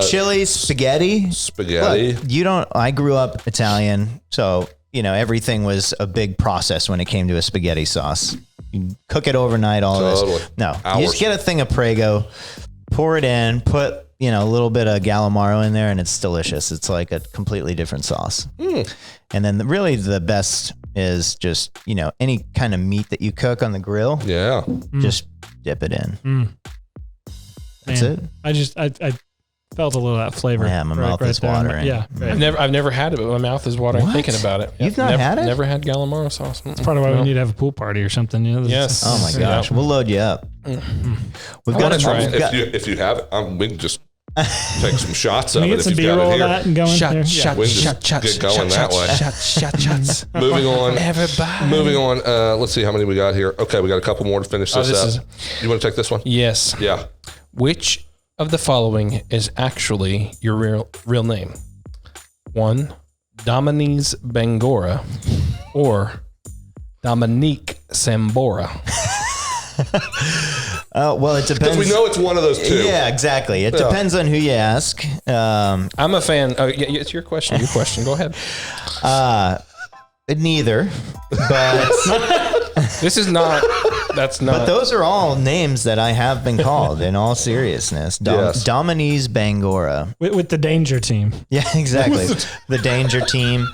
Chili, spaghetti. Look, I grew up Italian, so everything was a big process when it came to a spaghetti sauce. You cook it overnight, all of this. No, you just get a thing of Prego, pour it in, put a little bit of Galamaro in there, and it's delicious. It's like a completely different sauce. And then really the best is just, any kind of meat that you cook on the grill. Yeah. Just dip it in. That's it. I felt a little of that flavor. Yeah, my mouth is watering. Yeah. Right. I've never had it, but my mouth is watering thinking about it. You've not had it? Never had Galamaro sauce. That's part of why we need to have a pool party or something. Yes. Oh my gosh. We'll load you up. We've got to try it. If you have it, we can just take some shots of it. Get some B-roll of that and go in there. Get going that way. Shots. Moving on. Everybody. Moving on. Let's see how many we got here. Okay, we got a couple more to finish this up. You want to take this one? Yes. Yeah. Which of the following is actually your real name? 1, Dominic Dangora, or Dominic Sambora. Well, it depends. Because we know it's one of those two. Yeah, exactly. It depends on who you ask. I'm a fan. Oh, yeah, it's your question. Your question. Go ahead. Neither, but this is not. That's not. But those are all names that I have been called. In all seriousness, Dominic Dangora with the Danger Team. Yeah, exactly. The Danger Team.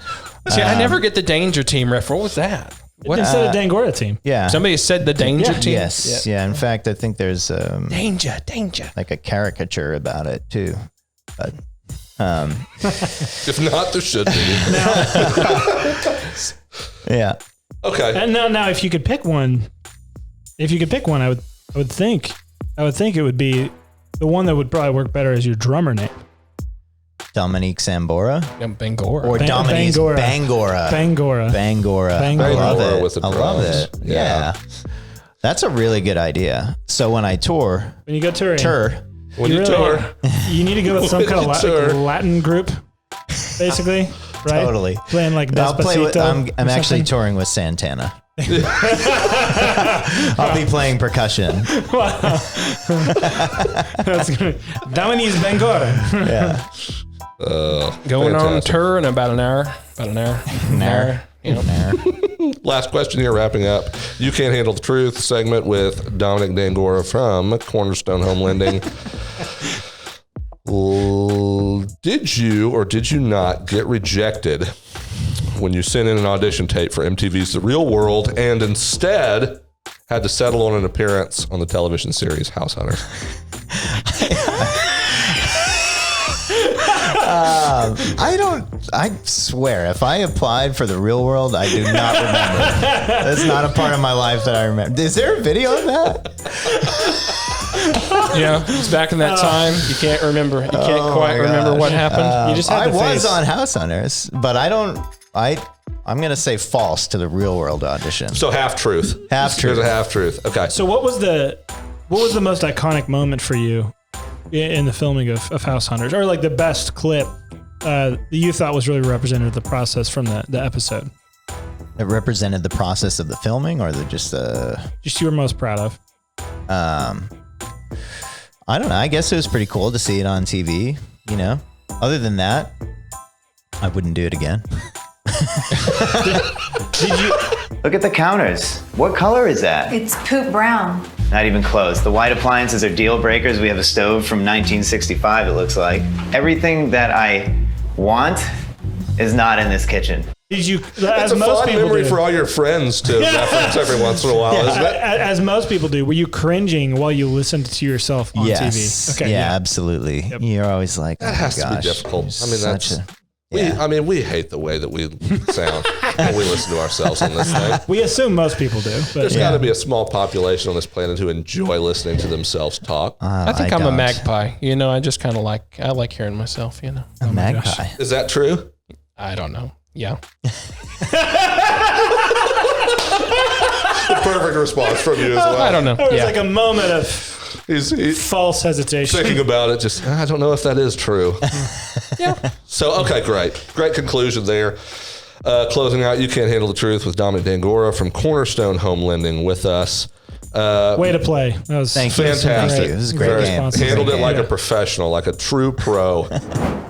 See, I never get the Danger Team ref. What was that? What instead of Dangora Team? Yeah, somebody said the Danger Team. Yes, yeah. In fact, I think there's danger, like a caricature about it too. But if not, there should be. Yeah. Okay. And now, if you could pick one, I would think it would be the one that would probably work better as your drummer name. Dominic Sambora? Bangora. Or Dominic Bangora. Bangora. I love it. With the drums. I love it. Yeah. That's a really good idea. So when I tour. When you go touring. When you tour. You need to go with some kind of Latin group, basically. Right? Totally. Playing like Despacito. I'm actually touring with Santana. I'll be playing percussion. Wow. That's good. Dominic Dangora. Yeah. Going fantastic. on tour in about an hour. Last question here, wrapping up. You Can't Handle the Truth segment with Dominic Dangora from Cornerstone Home Lending. Did you or did you not get rejected when you sent in an audition tape for MTV's The Real World and instead had to settle on an appearance on the television series House Hunters? I swear, if I applied for The Real World, I do not remember. That's not a part of my life that I remember. Is there a video of that? Yeah, it's back in that time. You can't remember. You can't quite remember what happened. You just had I was on House Hunters, but I'm going to say false to The Real World audition. So half truth. Half truth. Here's a half truth. Okay. So what was the most iconic moment for you in the filming of House Hunters, or like the best clip that you thought was really representative of the process from the episode? It represented the process of the filming, or just you were most proud of? I don't know. I guess it was pretty cool to see it on TV. You know, other than that, I wouldn't do it again. Did you look at the counters? What color is that? It's poop brown. Not even close. The white appliances are deal breakers. We have a stove from 1965, it looks like. Everything that I want is not in this kitchen. Did you? It's a fun memory for all your friends to reference every once in a while, isn't it? As most people do. Were you cringing while you listened to yourself on TV? Okay. Yeah, absolutely. Yep. You're always like, that has to be difficult. I mean, we hate the way that we sound when we listen to ourselves on this thing. We assume most people do. But there's got to be a small population on this planet who enjoy listening to themselves talk. I think I'm a magpie. You know, I just kind of like hearing myself, you know. A magpie. Is that true? I don't know. Yeah. The perfect response from you as well. I don't know. There was like a moment of false hesitation. Thinking about it, just, I don't know if that is true. Yeah. So, okay, great. Great conclusion there. Closing out, You Can't Handle the Truth with Dominic Dangora from Cornerstone Home Lending with us. Way to play. That was fantastic. This is a great game. Handled it like a professional, like a true pro.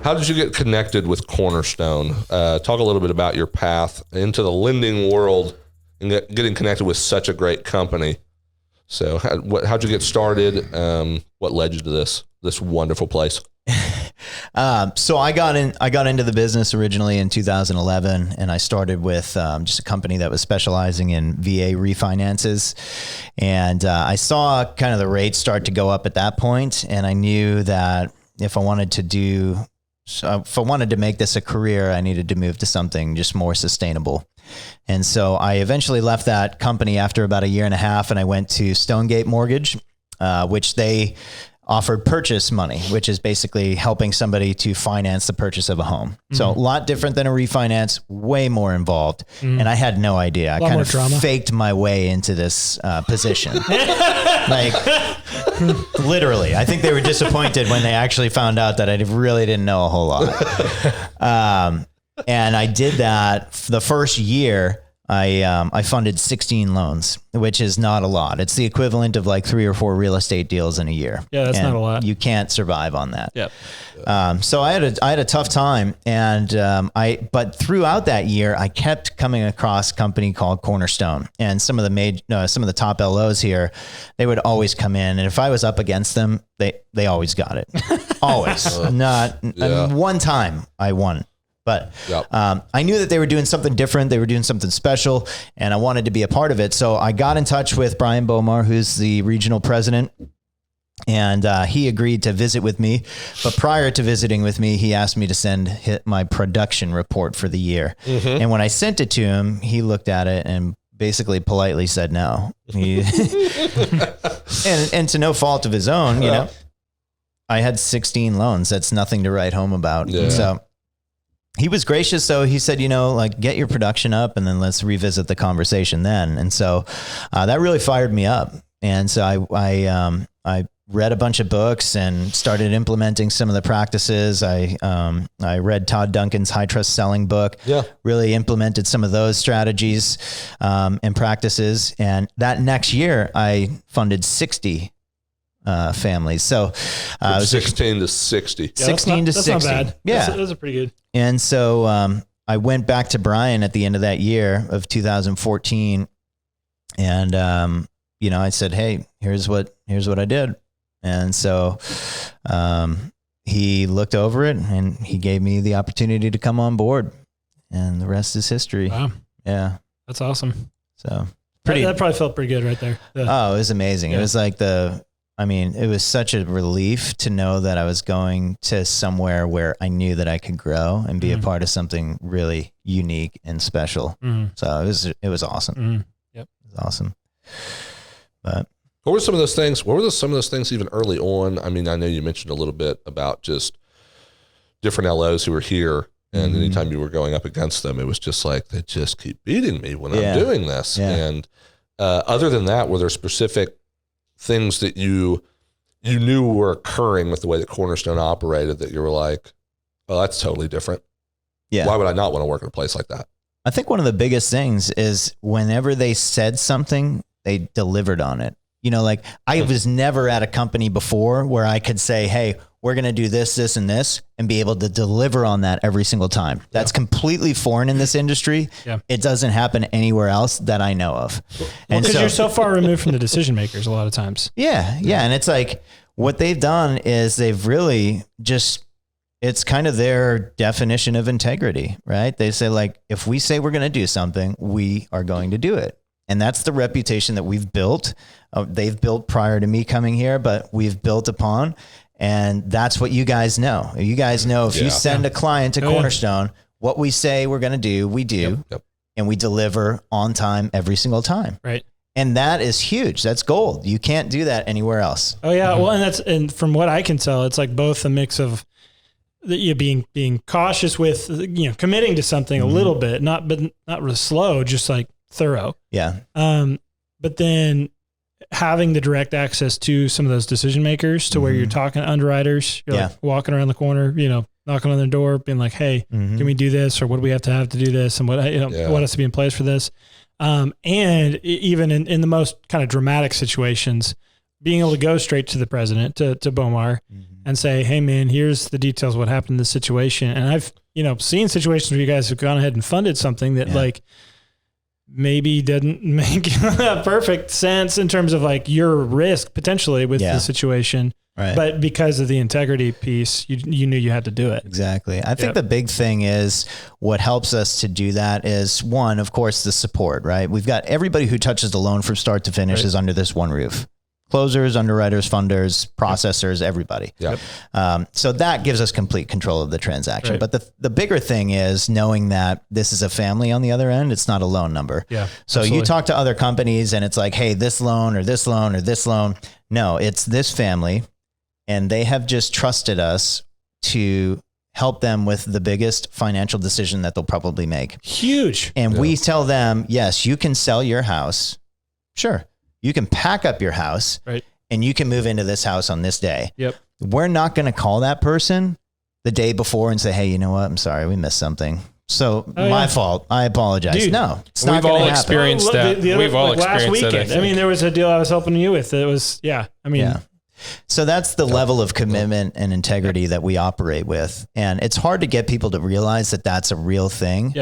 How did you get connected with Cornerstone? Talk a little bit about your path into the lending world and getting connected with such a great company. So how'd you get started? What led you to this wonderful place? So I got into the business originally in 2011, and I started with just a company that was specializing in VA refinances. And I saw kind of the rates start to go up at that point, and I knew that if I wanted to make this a career, I needed to move to something just more sustainable. And so I eventually left that company after about a year and a half, and I went to Stonegate Mortgage, which they offered purchase money, which is basically helping somebody to finance the purchase of a home. Mm-hmm. So a lot different than a refinance, way more involved. Mm-hmm. And I had no idea. I kind of faked my way into this position. Like literally, I think they were disappointed when they actually found out that I really didn't know a whole lot. And I did that the first year. I funded 16 loans, which is not a lot. It's the equivalent of like 3 or 4 real estate deals in a year. Yeah, that's not a lot. You can't survive on that. Yep. So I had a tough time, and but throughout that year, I kept coming across a company called Cornerstone, and some of the top LOs here, they would always come in, and if I was up against them, they always got it, always. One time I won. But I knew that they were doing something different. They were doing something special, and I wanted to be a part of it. So I got in touch with Brian Bomar, who's the regional president, and he agreed to visit with me. But prior to visiting with me, he asked me to send my production report for the year. Mm-hmm. And when I sent it to him, he looked at it and basically politely said no. And to no fault of his own, you know, I had 16 loans. That's nothing to write home about. Yeah. So he was gracious. So he said, like, get your production up and then let's revisit the conversation then. And so that really fired me up. And so I read a bunch of books and started implementing some of the practices. I read Todd Duncan's High Trust Selling book, really implemented some of those strategies and practices. And that next year I funded 60 families. So it was 16 to 60. 16 to 60. That's not bad. Yeah. Those are pretty good. And so I went back to Brian at the end of that year of 2014. And, I said, hey, here's what I did. And so he looked over it and he gave me the opportunity to come on board, and the rest is history. Wow. Yeah. That's awesome. So that probably felt pretty good right there. Oh, it was amazing. Yeah. It was like it was such a relief to know that I was going to somewhere where I knew that I could grow and be a part of something really unique and special. Mm-hmm. So it was awesome. Mm-hmm. Yep. It was awesome. But what were some of those things? What were some of those things even early on? I mean, I know you mentioned a little bit about just different LOs who were here, and anytime you were going up against them, it was just like, they just keep beating me when I'm doing this. Yeah. And other than that, were there specific things that you knew were occurring with the way that Cornerstone operated that you were like, oh, that's totally different? Yeah. Why would I not want to work in a place like that? I think one of the biggest things is whenever they said something, they delivered on it. Like I was never at a company before where I could say, hey, we're going to do this, this, and this, and be able to deliver on that every single time. That's completely foreign in this industry. Yeah. It doesn't happen anywhere else that I know of. Because you're so far removed from the decision makers a lot of times. Yeah. Yeah. And it's like what they've done is they've really it's kind of their definition of integrity, right? They say, like, if we say we're going to do something, we are going to do it. And that's the reputation that we've built. They've built prior to me coming here, but we've built upon. And that's what you guys know. You guys know if you send a client to Cornerstone, what we say we're going to do, we do. Yep. And we deliver on time every single time. Right. And that is huge. That's gold. You can't do that anywhere else. Oh, yeah. Well, and from what I can tell, it's like both a mix of being cautious with, committing to something a little bit, not really slow, just like thorough. Yeah. But then having the direct access to some of those decision makers to where you're talking to underwriters, you're like walking around the corner, knocking on their door, being like, hey, can we do this? Or what do we have to do this? And what has to be in place for this? And even in the most kind of dramatic situations, being able to go straight to the president, to Bomar, and say, hey man, here's the details of what happened in this situation. And I've, seen situations where you guys have gone ahead and funded something that like maybe didn't make perfect sense in terms of like your risk potentially with the situation. Right. But because of the integrity piece, you knew you had to do it. Exactly. I think the big thing is what helps us to do that is, one, of course, the support, right? We've got everybody who touches the loan from start to finish is under this one roof. Closers, underwriters, funders, processors, everybody. Yep. So that gives us complete control of the transaction. Right. But the bigger thing is knowing that this is a family on the other end. It's not a loan number. Yeah. So absolutely. You talk to other companies and it's like, hey, this loan or this loan or this loan. No, it's this family. And they have just trusted us to help them with the biggest financial decision that they'll probably make. Huge. And we tell them, yes, you can sell your house. Sure. You can pack up your house and you can move into this house on this day. Yep. We're not going to call that person the day before and say, hey, you know what? I'm sorry, we missed something. So my fault. I apologize. Dude, no, it's not going to happen. Experienced that. We've all experienced last weekend. that. I mean, there was a deal I was helping you with. It was, So that's the level of commitment and integrity that we operate with. And it's hard to get people to realize that that's a real thing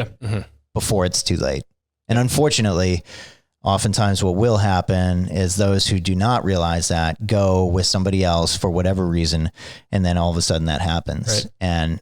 before it's too late. And unfortunately, oftentimes what will happen is those who do not realize that go with somebody else for whatever reason. And then all of a sudden that happens. Right. And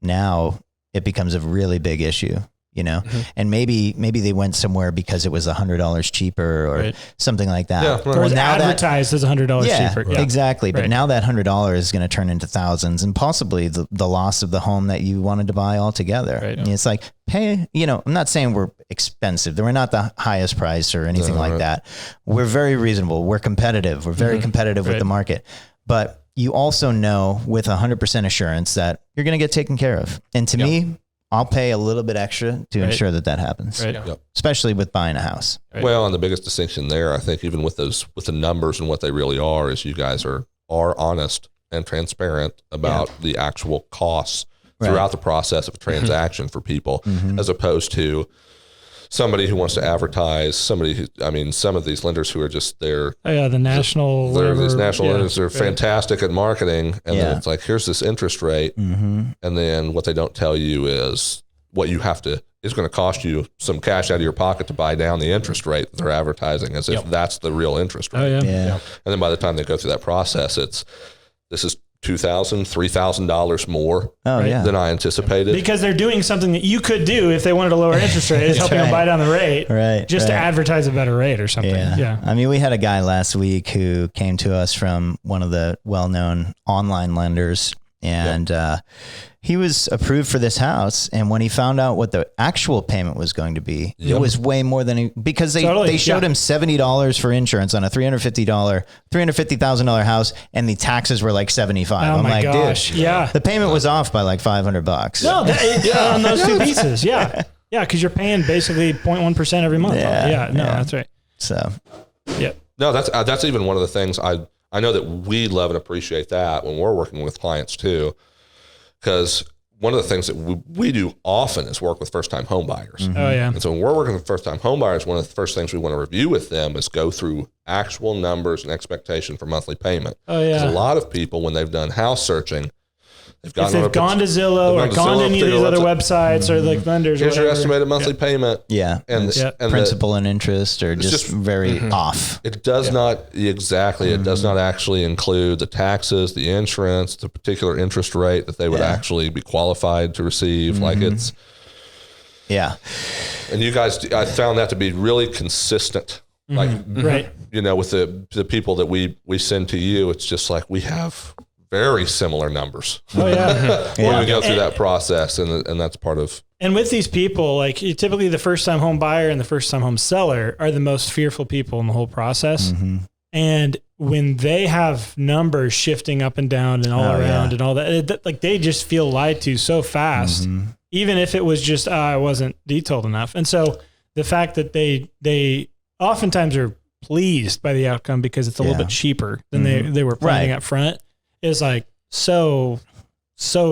now it becomes a really big issue. And maybe they went somewhere because it was $100 cheaper or something like that. Yeah, or now advertised as $100 cheaper. Yeah, exactly. But now that $100 is going to turn into thousands and possibly the loss of the home that you wanted to buy altogether. Right. And it's like, I'm not saying we're expensive. We're not the highest price or anything like that. We're very reasonable. We're competitive. We're very competitive with the market. But you also know with 100% assurance that you're going to get taken care of. And to me, I'll pay a little bit extra to ensure that happens, especially with buying a house. Right. Well, and the biggest distinction there, I think, even with the numbers and what they really are, is you guys are honest and transparent about the actual costs throughout the process of a transaction for people, as opposed to somebody who wants to advertise, some of these lenders who are just there. The national. These national lenders are fantastic at marketing. And then it's like, here's this interest rate. And then what they don't tell you is what you have to, it's going to cost you some cash out of your pocket to buy down the interest rate that they're advertising as if that's the real interest rate. And then by the time they go through that process, this is $2,000, $3,000 more than I anticipated. Because they're doing something that you could do if they wanted to lower interest rate, is helping them buy down the rate, to advertise a better rate or something. Yeah. I mean, we had a guy last week who came to us from one of the well-known online lenders, and he was approved for this house. And when he found out what the actual payment was going to be, it was way more than because they showed him $70 for insurance on a $350,000 house, and the taxes were like $75. Oh, my gosh. Dude, the payment was off by like $500. No, on those two pieces. Yeah. Because you're paying basically 0.1% every month. That's right. So, no, that's even one of the things I know that we love and appreciate that when we're working with clients too. Because one of the things that we do often is work with first-time home buyers. And so when we're working with first-time home buyers, one of the first things we want to review with them is go through actual numbers and expectation for monthly payment. Because a lot of people, when they've done house searching, if they've gone to Zillow or gone to any of these other websites or like lenders or whatever. Here's your estimated monthly payment. And principal and interest are just very off. It does not it does not actually include the taxes, the insurance, the particular interest rate that they would actually be qualified to receive. Like it's. Yeah. And you guys, I found that to be really consistent. Like, with the people that we send to you, it's just like we have very similar numbers. When we go through that process, and that's part of. And with these people, like typically the first time home buyer and the first time home seller are the most fearful people in the whole process. And when they have numbers shifting up and down and all around and all that, like they just feel lied to so fast, even if it was just, I wasn't detailed enough. And so the fact that they oftentimes are pleased by the outcome because it's a little bit cheaper than they were planning up front is like so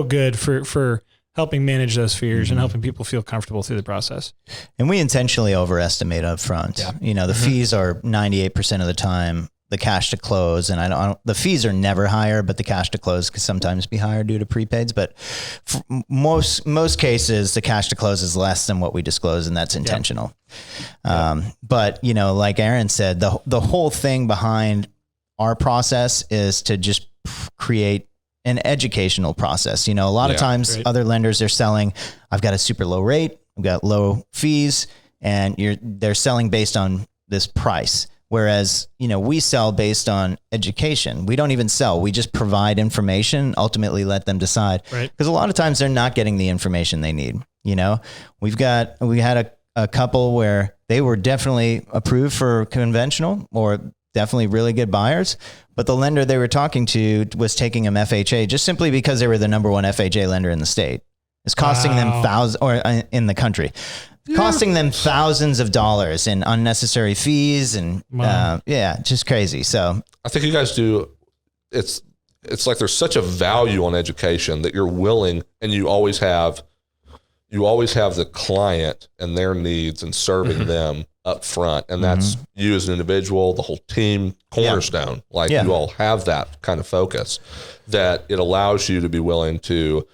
good for helping manage those fears and helping people feel comfortable through the process. And we intentionally overestimate up front. The fees are 98% of the time the cash to close, and the fees are never higher, but the cash to close could sometimes be higher due to prepaids. But for most cases, the cash to close is less than what we disclose, and that's intentional. But like Aaron said, the whole thing behind our process is to just create an educational process. A lot of times other lenders are selling, I've got a super low rate, I've got low fees, and they're selling based on this price. Whereas, we sell based on education. We don't even sell. We just provide information, ultimately let them decide. Because a lot of times they're not getting the information they need. We had a couple where they were definitely approved for conventional or definitely really good buyers, but the lender they were talking to was taking them FHA just simply because they were the number one FHA lender in the state. It's costing them thousands, or in the country, costing them thousands of dollars in unnecessary fees and just crazy. So I think you guys do. It's like there's such a value on education that you're willing, and you always have you always have the client and their needs and serving them up front. And that's you as an individual, the whole team, Cornerstone. Like you all have that kind of focus that it allows you to be willing to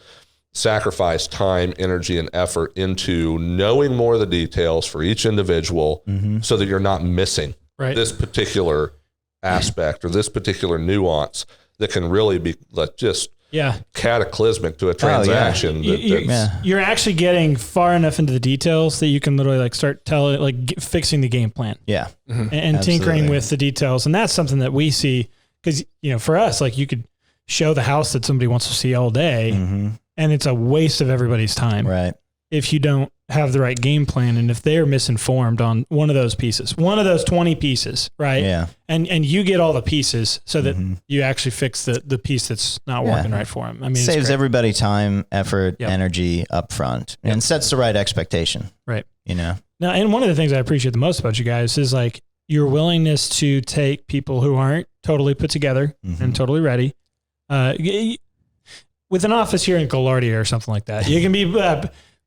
sacrifice time, energy, and effort into knowing more of the details for each individual so that you're not missing this particular aspect or this particular nuance that can really be just cataclysmic to a transaction. You're actually getting far enough into the details that you can literally like start fixing the game plan. And tinkering with the details. And that's something that we see because, for us, like you could show the house that somebody wants to see all day and it's a waste of everybody's time. Right. If you don't have the right game plan and if they're misinformed on one of those pieces, one of those 20 pieces, right? Yeah. And you get all the pieces so that you actually fix the piece that's not working right for them. I mean, it saves everybody time, effort, energy up front and sets the right expectation. Right. Now, and one of the things I appreciate the most about you guys is like your willingness to take people who aren't totally put together and totally ready. With an office here in Gaillardia or something like that, you can be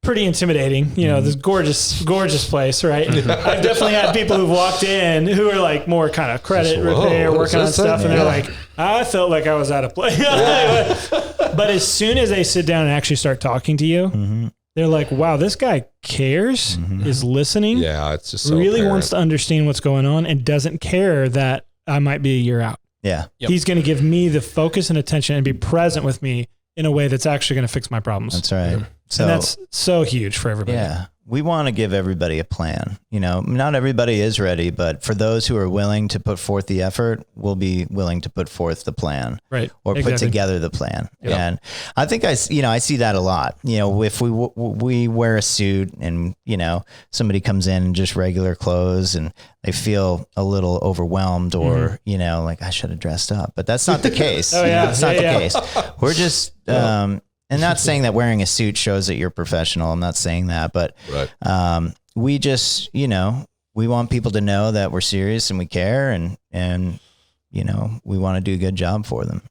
pretty intimidating, this gorgeous place, right? I've definitely had people who've walked in who are like more kind of credit repair, working on stuff, and they're like, I felt like I was out of place. But as soon as they sit down and actually start talking to you, they're like, wow, this guy cares, is listening. Yeah, it's just so really apparent. wants to understand what's going on and doesn't care that I might be a year out. Yeah. He's going to give me the focus and attention and be present with me in a way that's actually going to fix my problems. That's right. So and that's so huge for everybody. Yeah. We want to give everybody a plan. Not everybody is ready, but for those who are willing to put forth the effort, we'll be willing to put forth the plan. Right. Or put together the plan. Yep. And I think I see that a lot. If we wear a suit and, somebody comes in just regular clothes and they feel a little overwhelmed or, like I should have dressed up, but that's not the case. That's not the case. We're just, and not saying that wearing a suit shows that you're professional. I'm not saying that, but we just, we want people to know that we're serious and we care and we want to do a good job for them.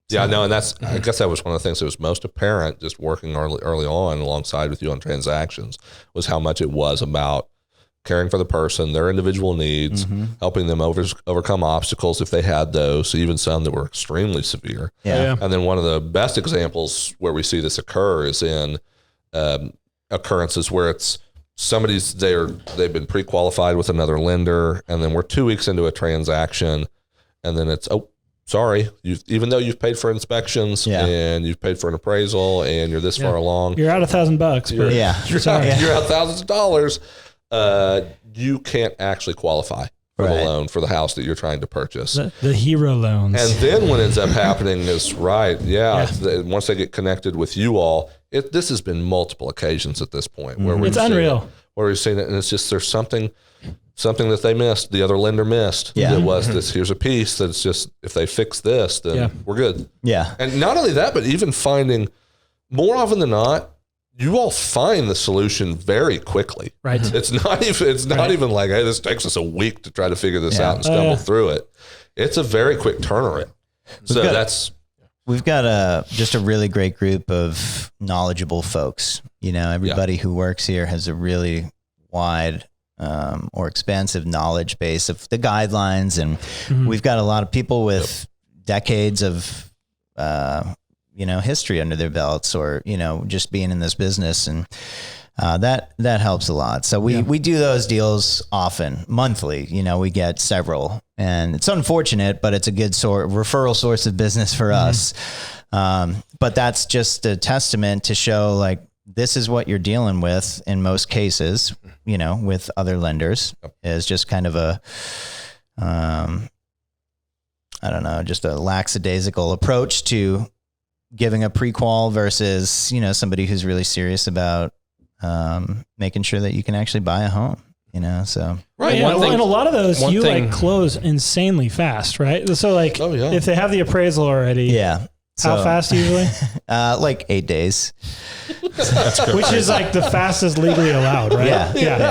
Yeah, no, and I guess that was one of the things that was most apparent just working early on alongside with you on transactions was how much it was about caring for the person, their individual needs, helping them overcome obstacles if they had those, even some that were extremely severe. Yeah. And then one of the best examples where we see this occur is in occurrences where it's they've been pre-qualified with another lender, and then we're 2 weeks into a transaction, and then it's, sorry, even though you've paid for inspections and you've paid for an appraisal and you're this far along, you're out $1,000. You're out thousands of dollars. You can't actually qualify for the loan for the house that you're trying to purchase. The hero loans. And then what ends up happening is, once they get connected with you all, this has been multiple occasions at this point where it's unreal. Where we've seen it, and it's just there's something that they missed, the other lender missed. That was this. Here's a piece that's just if they fix this, then we're good. Yeah. And not only that, but even finding more often than not, you all find the solution very quickly. Right. It's not even like, hey, this takes us a week to try to figure this out and stumble through it. It's a very quick turnaround. We've got just a really great group of knowledgeable folks. Everybody who works here has a really wide or expansive knowledge base of the guidelines. And we've got a lot of people with decades of, history under their belts or, just being in this business. And that helps a lot. So we do those deals often, monthly. We get several, and it's unfortunate, but it's a good referral source of business for us. But that's just a testament to show like, this is what you're dealing with in most cases, with other lenders is just kind of a, just a lackadaisical approach to giving a pre-qual versus, somebody who's really serious about making sure that you can actually buy a home, so. Right. Yeah. And a lot of those close insanely fast, right? So like if they have the appraisal already. Yeah. How fast usually? Like 8 days. Which is like the fastest legally allowed, right? Yeah.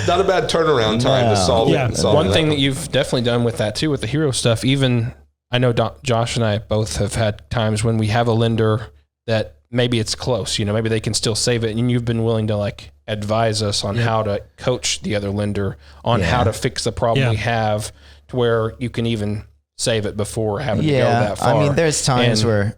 Not a bad turnaround time to solve it. One thing that you've definitely done with that too, with the hero stuff, even I know Josh and I both have had times when we have a lender that maybe it's close, maybe they can still save it. And you've been willing to like advise us on how to coach the other lender on how to fix the problem we have to where you can even save it before having to go that far. I mean, there's times where,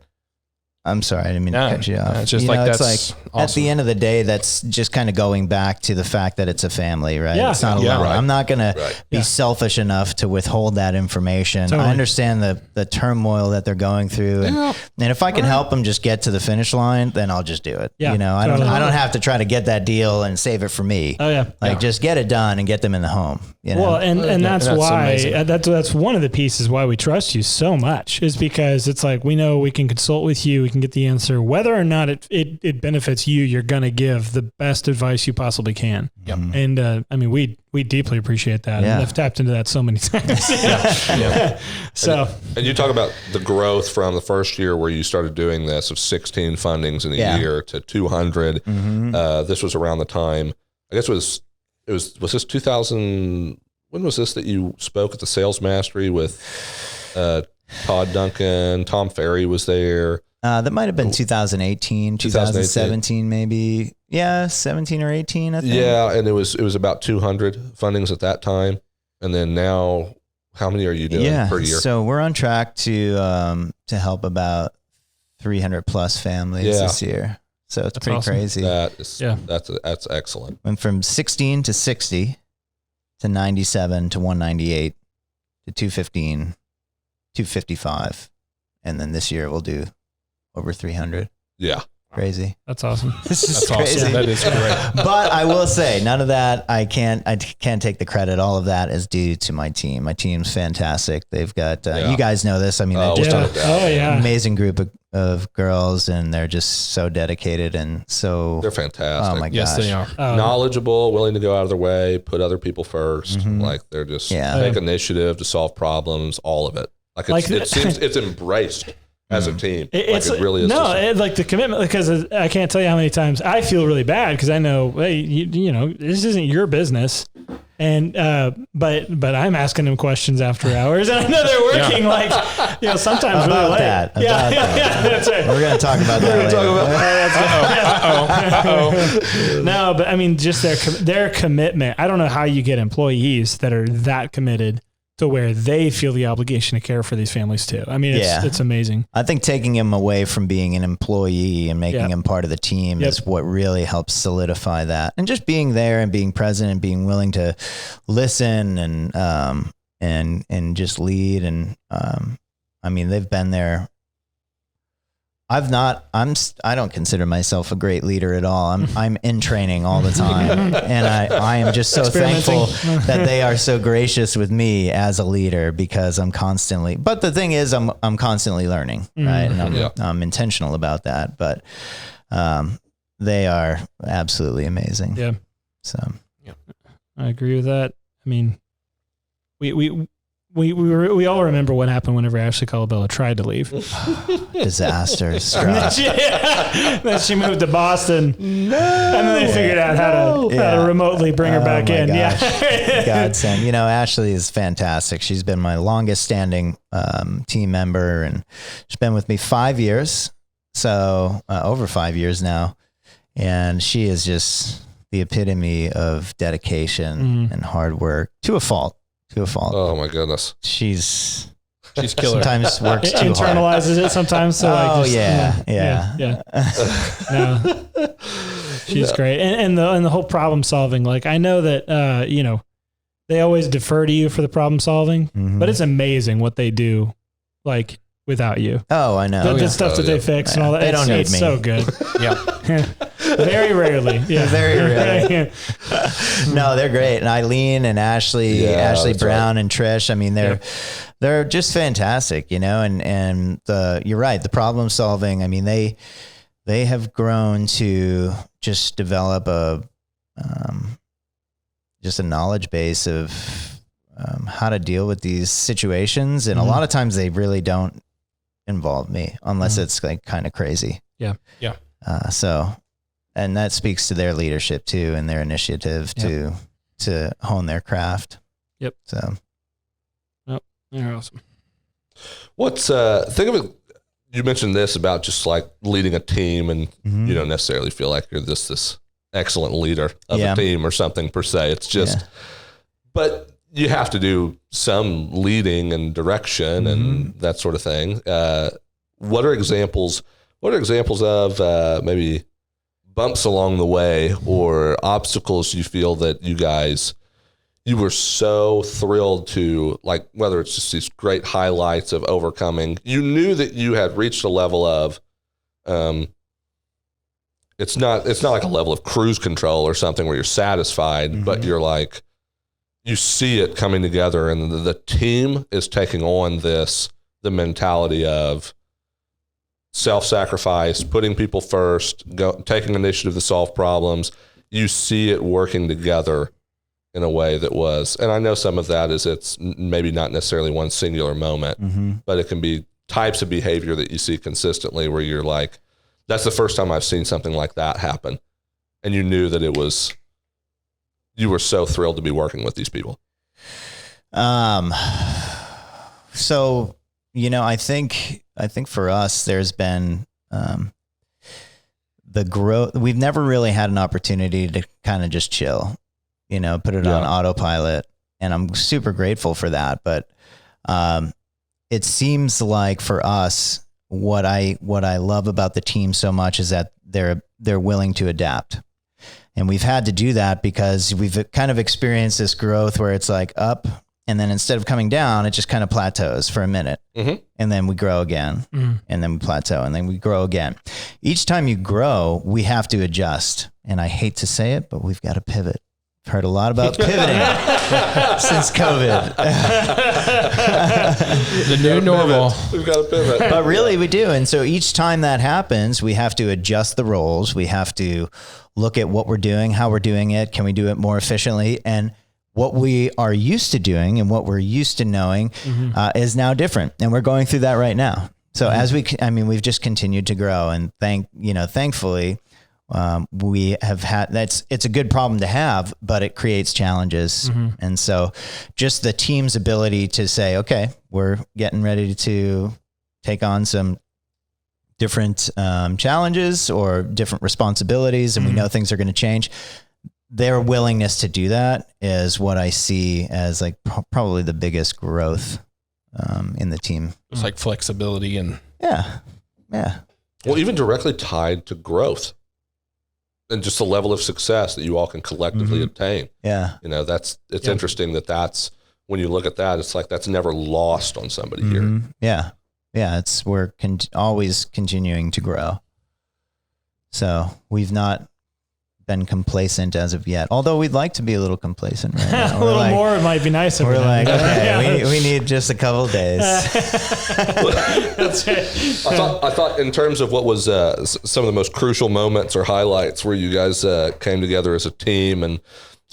I'm sorry, I didn't mean to cut you off. It's just that's like awesome. At the end of the day, that's just kind of going back to the fact that it's a family, right? Yeah. It's not alone. Right. I'm not going to be selfish enough to withhold that information. Totally. I understand the turmoil that they're going through. And if I can help them just get to the finish line, then I'll just do it. Yeah. I don't have to try to get that deal and save it for me. Oh yeah. Just get it done and get them in the home. Well, and that's why amazing. that's one of the pieces why we trust you so much is because it's like, we know we can consult with you. We can get the answer, whether or not it benefits you, you're going to give the best advice you possibly can. Yep. And, I mean, we deeply appreciate that. Yeah. And I've tapped into that so many times. So, and you talk about the growth from the first year where you started doing this of 16 fundings in a year to 200. This was around the time, I guess was this 2000, when was this that you spoke at the Sales Mastery with Todd Duncan, Tom Ferry was there? That might have been 2018, 2017 maybe. Yeah, 17 or 18, I think. Yeah, and it was about 200 fundings at that time. And then now, how many are you doing per year? So we're on track to help about 300 plus families this year. So it's pretty crazy. That's excellent. Went from 16 to 60 to 97 to 198 to 215, 255. And then this year we'll do over 300. Yeah. Crazy. that's awesome. This is That's crazy. awesome. That is great. But I will say, none of that, I can't take the credit. All of that is due to my team. My team's fantastic. They've got, you guys know this. I mean, they're just an amazing group of girls, and they're just so dedicated and so. They're fantastic. Oh my gosh. Yes, they are. Knowledgeable, willing to go out of their way, put other people first. Like they're just take initiative to solve problems, all of it. It seems it's embraced as a team. It really is. Like the commitment, because I can't tell you how many times I feel really bad because I know, hey, you know, this isn't your business. And, but I'm asking them questions after hours, and I know they're working sometimes really late. That's right. We're going to talk about that. No, but I mean, just their commitment. I don't know how you get employees that are that committed to where they feel the obligation to care for these families too. I mean, it's amazing. I think taking him away from being an employee and making him part of the team is what really helps solidify that. And just being there and being present and being willing to listen and just lead. And, I mean, they've been there. I don't consider myself a great leader at all. I'm in training all the time, and I am just so thankful that they are so gracious with me as a leader, because I'm constantly, but the thing is I'm constantly learning, right? And I'm intentional about that, but, they are absolutely amazing. Yeah. So I agree with that. I mean, we all remember what happened whenever Ashley Colabella tried to leave. Disaster. Then she moved to Boston. And then they figured out how to remotely bring her back in. Gosh. Yeah. Godsend. You know, Ashley is fantastic. She's been my longest standing team member, and she's been with me 5 years. So over 5 years now. And she is just the epitome of dedication and hard work to a fault. Oh my goodness. She's killer. Sometimes works too hard. Internalizes it sometimes. So yeah. No, she's great. And the whole problem solving, like I know that, they always defer to you for the problem solving, but it's amazing what they do, like without you. Oh, I know. The stuff that they fix and all that. They don't need me. It's so good. Yeah. Very rarely. Yeah. Very rarely. No, they're great. And Eileen and Ashley Brown and Trish, I mean, they're just fantastic, and you're right. The problem solving, I mean, they have grown to just develop just a knowledge base of how to deal with these situations. And a lot of times they really don't involve me unless it's like kind of crazy. Yeah. Yeah. And that speaks to their leadership too, and their initiative to hone their craft. Yep. So. Yep. They're awesome. Think of it, You mentioned this about just like leading a team, and you don't necessarily feel like you're this excellent leader of a team or something per se. It's just, but you have to do some leading and direction and that sort of thing. What are examples of maybe bumps along the way or obstacles you feel that you were so thrilled to, like, whether it's just these great highlights of overcoming, you knew that you had reached a level of, it's not like a level of cruise control or something where you're satisfied, but you're like, you see it coming together and the team is taking on the mentality of self-sacrifice, putting people first, taking initiative to solve problems. You see it working together in a way that was, and I know some of that is it's maybe not necessarily one singular moment, but it can be types of behavior that you see consistently where you're like, that's the first time I've seen something like that happen. And you knew that you were so thrilled to be working with these people. So, I think for us, there's been, the growth. We've never really had an opportunity to kind of just chill, put it on autopilot. And I'm super grateful for that. But, it seems like for us, what I love about the team so much is that they're willing to adapt. And we've had to do that because we've kind of experienced this growth where it's like up, and then instead of coming down, it just kind of plateaus for a minute. And then we grow again, and then we plateau, and then we grow again. Each time you grow, we have to adjust. And I hate to say it, but we've got to pivot. I've heard a lot about pivoting since COVID. The new normal. We've got to pivot. But really we do. And so each time that happens, we have to adjust the roles. We have to look at what we're doing, how we're doing it. Can we do it more efficiently? And what we are used to doing and what we're used to knowing is now different. And we're going through that right now. So we've just continued to grow, and thankfully, we have had, it's a good problem to have, but it creates challenges. And so just the team's ability to say, okay, we're getting ready to take on some different challenges or different responsibilities, and we know things are going to change. Their willingness to do that is what I see as like probably the biggest growth in the team. It's like flexibility and yeah. Well, even directly tied to growth and just the level of success that you all can collectively obtain. Yeah. It's interesting that's when you look at that, it's like that's never lost on somebody here. Yeah. Yeah. We're always continuing to grow. So we've not been complacent as of yet, although we'd like to be a little complacent right now. A little more might be nice. We're like, okay, we need just a couple of days. That's right. I thought in terms of what was some of the most crucial moments or highlights where you guys came together as a team and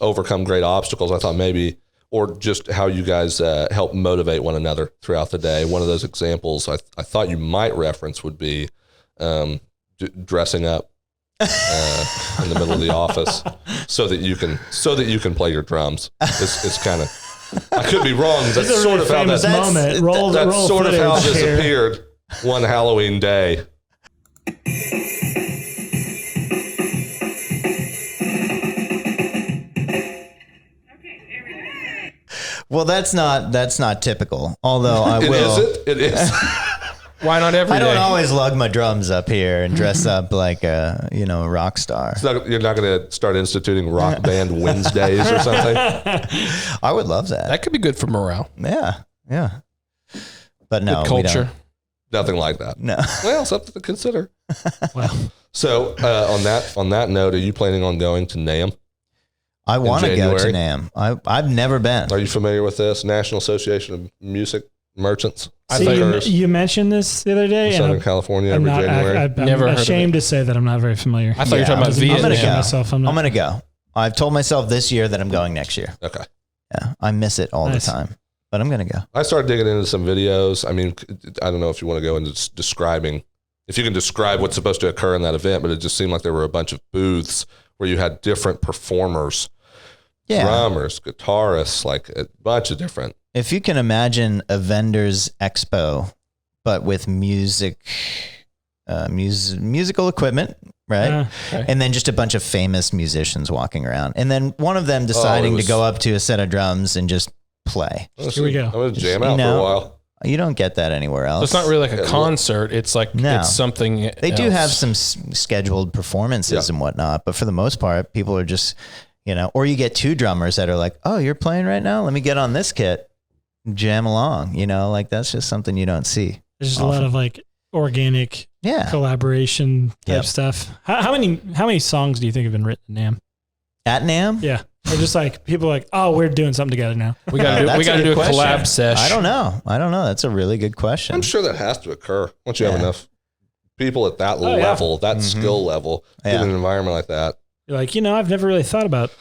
overcome great obstacles, I thought maybe, or just how you guys help motivate one another throughout the day. One of those examples I thought you might reference would be dressing up in the middle of the office so that you can play your drums. It's kind of, I could be wrong. That's sort of how that moment. That's sort of how this appeared one Halloween day. Well, that's not typical. Although I will. It is. Why not every day? I don't always lug my drums up here and dress up like a rock star. You're not going to start instituting rock band Wednesdays or something? I would love that. That could be good for morale. Yeah. But no, good culture. We don't. Nothing like that. No. Well, something to consider. Wow. So on that note, are you planning on going to NAMM? I want to go to NAMM. I've never been. Are you familiar with this? National Association of Music Merchants. You mentioned this the other day. Southern California every January. I'm never ashamed to say that I'm not very familiar. I thought you were talking about Vietnam. I'm going to go. I've told myself this year that I'm going next year. Okay. Yeah. I miss it all the time, but I'm going to go. I started digging into some videos. I mean, I don't know if you want to go into describing, if you can describe what's supposed to occur in that event, but it just seemed like there were a bunch of booths where you had different performers, drummers, guitarists, like a bunch of different. If you can imagine a vendor's expo, but with musical equipment, right? Okay. And then just a bunch of famous musicians walking around. And then one of them deciding to go up to a set of drums and just play. Here we go. I'm going to jam out for a while. You don't get that anywhere else. So it's not really like a concert. It's like it's something. They do have some scheduled performances and whatnot, but for the most part, people are just, or you get 2 drummers that are like, oh, you're playing right now? Let me get on this kit, jam along. Like that's just something you don't see. There's just a lot of like organic collaboration type stuff. How many songs do you think have been written at NAMM? At NAMM? Yeah. Or just like people are like, oh, we're doing something together now. We got to do a collab session. I don't know. That's a really good question. I'm sure that has to occur once you have enough people at that level, that skill level, in an environment like that. You're like, I've never really thought about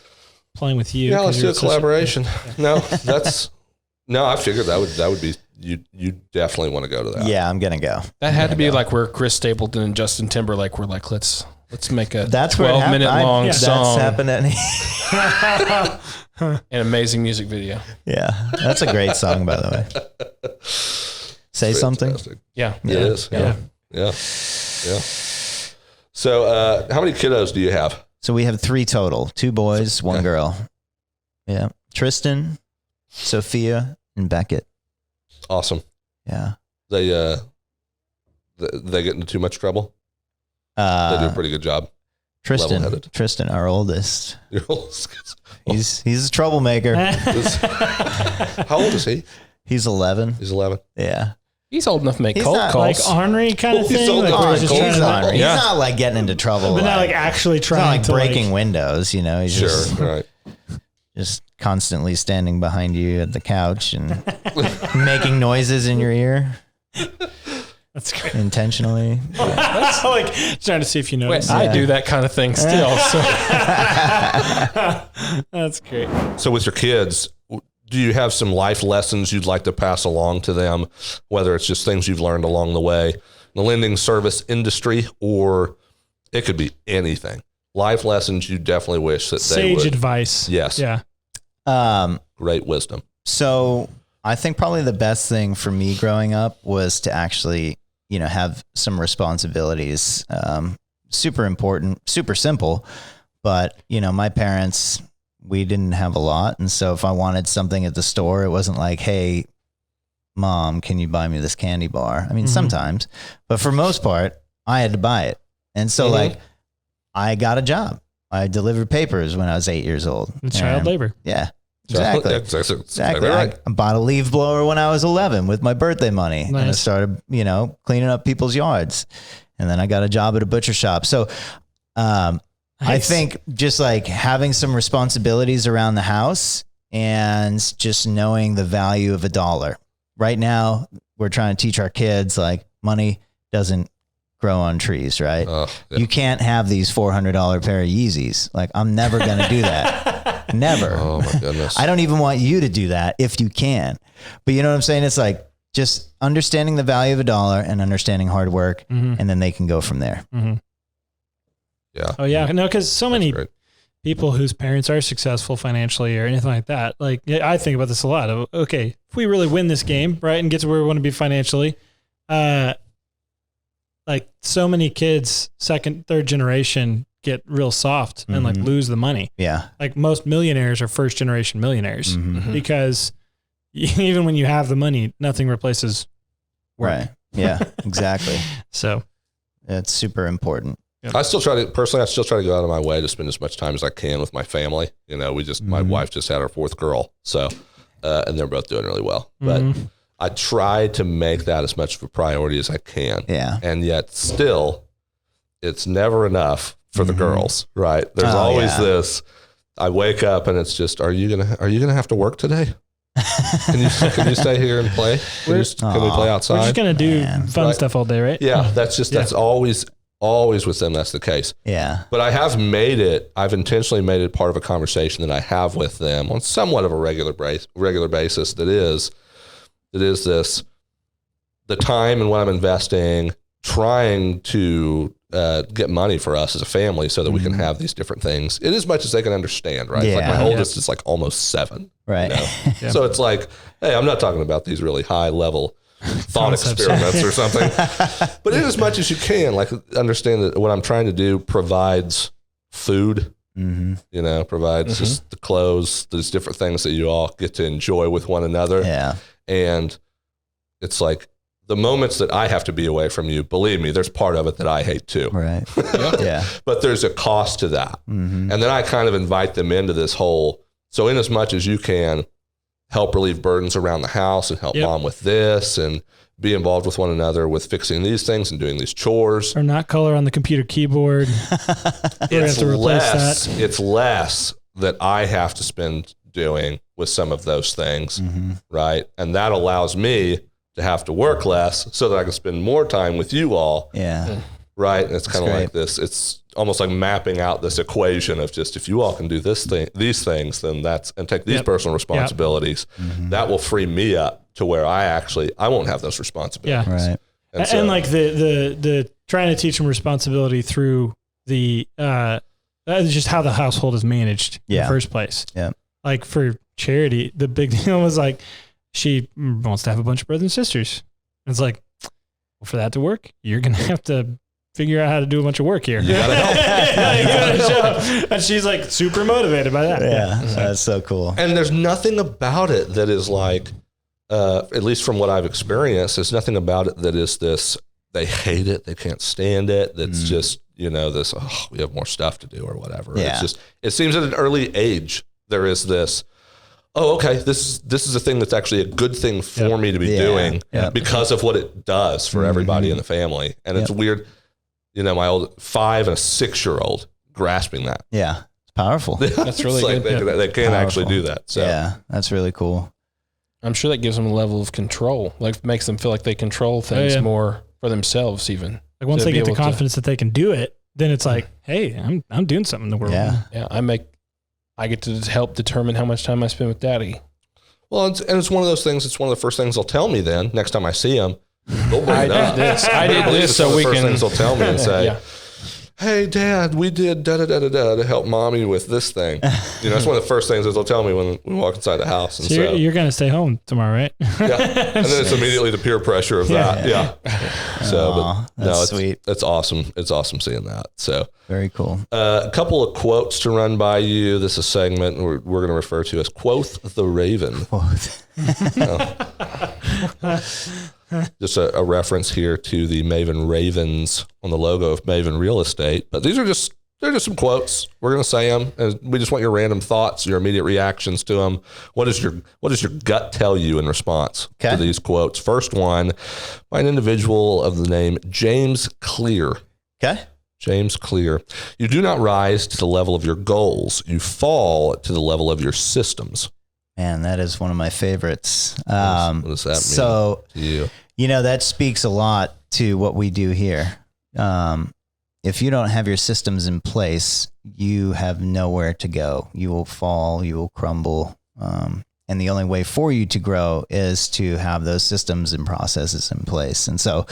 playing with you. Yeah, let's do a collaboration. No, I figured that would be, you definitely want to go to that. Yeah, I'm going to go. That had to be like where Chris Stapleton and Justin Timberlake were like, let's make a that's 12-minute long song. That's happened An amazing music video. Yeah, that's a great song, by the way. Say something. Yeah, it is. Yeah. So, how many kiddos do you have? So we have 3 total: 2 boys, 1 girl. Yeah, Tristan, Sophia, and Beckett. Awesome. Yeah. They get into too much trouble? They do a pretty good job. Tristan, our oldest. Your oldest. He's a troublemaker. How old is he? He's 11. He's 11. Yeah. He's old enough to make cold calls. Like ornery kind of thing. He's not like getting into trouble. But not like actually trying to breaking windows, He's right. Just constantly standing behind you at the couch and making noises in your ear. That's great. Intentionally. That's like trying to see if you notice. I do that kind of thing still. So. That's great. So with your kids, do you have some life lessons you'd like to pass along to them, whether it's just things you've learned along the way, the lending service industry, or it could be anything? Life lessons you definitely wish that they would. Sage advice. Yes. Yeah. Great wisdom. So I think probably the best thing for me growing up was to actually, have some responsibilities. Super important, super simple, but my parents, we didn't have a lot. And so if I wanted something at the store, it wasn't like, hey, Mom, can you buy me this candy bar? I mean, sometimes, but for most part, I had to buy it. And so I got a job. I delivered papers when I was 8 years old. Child labor. Yeah. Exactly. Exactly. Right. I bought a leaf blower when I was 11 with my birthday money. Nice. And I started, cleaning up people's yards. And then I got a job at a butcher shop. So I think just like having some responsibilities around the house and just knowing the value of $1. Right now, we're trying to teach our kids like money doesn't grow on trees, right? You can't have these $400 pair of Yeezys. Like, I'm never going to do that. Never. Oh my goodness. I don't even want you to do that if you can. But you know what I'm saying? It's like just understanding the value of $1 and understanding hard work, and then they can go from there. Yeah. Oh yeah. No, because so many people whose parents are successful financially or anything like that. Like, I think about this a lot. Okay, if we really win this game, right, and get to where we want to be financially, like so many kids, 2nd, 3rd generation, get real soft and like lose the money. Yeah. Like most millionaires are 1st generation millionaires because even when you have the money, nothing replaces work. Right. Yeah, exactly. So it's super important. Yep. I still try to go out of my way to spend as much time as I can with my family. My wife just had her 4th girl. So, and they're both doing really well, but I try to make that as much of a priority as I can. Yeah. And yet still, it's never enough for the girls, right? There's always this, I wake up and it's just, are you going to have to work today? Can you stay here and play? Can we play outside? We're just going to do fun stuff all day, right? Yeah. That's always with them. That's the case. Yeah. But I've intentionally made it part of a conversation that I have with them on somewhat of a regular basis. That is this, the time and what I'm investing, trying to get money for us as a family so that we can have these different things in as much as they can understand, right? Yeah. Like my oldest is like almost 7. Right. So it's like, hey, I'm not talking about these really high level thought experiments or something. But in as much as you can, like, understand that what I'm trying to do provides food, provides just the clothes, these different things that you all get to enjoy with one another. Yeah. And it's like the moments that I have to be away from you, believe me, there's part of it that I hate too. Right. Yeah. But there's a cost to that. And then I kind of invite them into this whole, so in as much as you can, help relieve burdens around the house and help mom with this and be involved with one another with fixing these things and doing these chores. Or not color on the computer keyboard. It's less that I have to spend doing with some of those things, right? And that allows me to have to work less so that I can spend more time with you all. Yeah. Right. And it's kind of like this, it's almost like mapping out this equation of just, if you all can do these things, then and take these personal responsibilities, that will free me up to where I won't have those responsibilities. Yeah. Right. And like the trying to teach them responsibility through the, just how the household is managed in the first place. Yeah. Like for Charity, the big deal was like, she wants to have a bunch of brothers and sisters. And it's like, well, for that to work, you're going to have to figure out how to do a bunch of work here. You gotta help. And she's like super motivated by that. Yeah, that's so cool. And there's nothing about it that is like, at least from what I've experienced, there's nothing about it that is this, they hate it, they can't stand it. That's just, this, we have more stuff to do or whatever. Yeah. It's just, it seems at an early age, there is this, okay, this is a thing that's actually a good thing for me to be doing because of what it does for everybody in the family. And it's weird, my old 5 and a 6-year-old grasping that. Yeah. It's powerful. That's really like good. they can actually do that. So yeah, that's really cool. I'm sure that gives them a level of control, like makes them feel like they control things more for themselves even. Like once they get the confidence that they can do it, then it's like, hey, I'm doing something in the world. Yeah. Yeah. I get to help determine how much time I spend with Daddy. Well, it's one of those things. It's one of the first things they'll tell me. Then next time I see them, they'll bring it up. I did this, so we can. First things they'll tell me and say, "Hey, Dad, we did da da da da da to help Mommy with this thing." It's one of the first things that they'll tell me when we walk inside the house. And so you're going to stay home tomorrow, right? Yeah, and then it's immediately the peer pressure of that. Yeah. So, that's sweet. It's awesome. It's awesome seeing that. So very cool. A couple of quotes to run by you. This is a segment we're going to refer to as Quoth the Raven. Just a reference here to the Maven Ravens on the logo of Maven Real Estate. But they're just some quotes. We're going to say them, and we just want your random thoughts, your immediate reactions to them. What does your gut tell you in response to these quotes? First one, by an individual of the name James Clear. Okay. James Clear. You do not rise to the level of your goals. You fall to the level of your systems. Man, that is one of my favorites. What does that mean so, to you? That speaks a lot to what we do here. If you don't have your systems in place, you have nowhere to go. You will fall, you will crumble. And the only way for you to grow is to have those systems and processes in place. And so,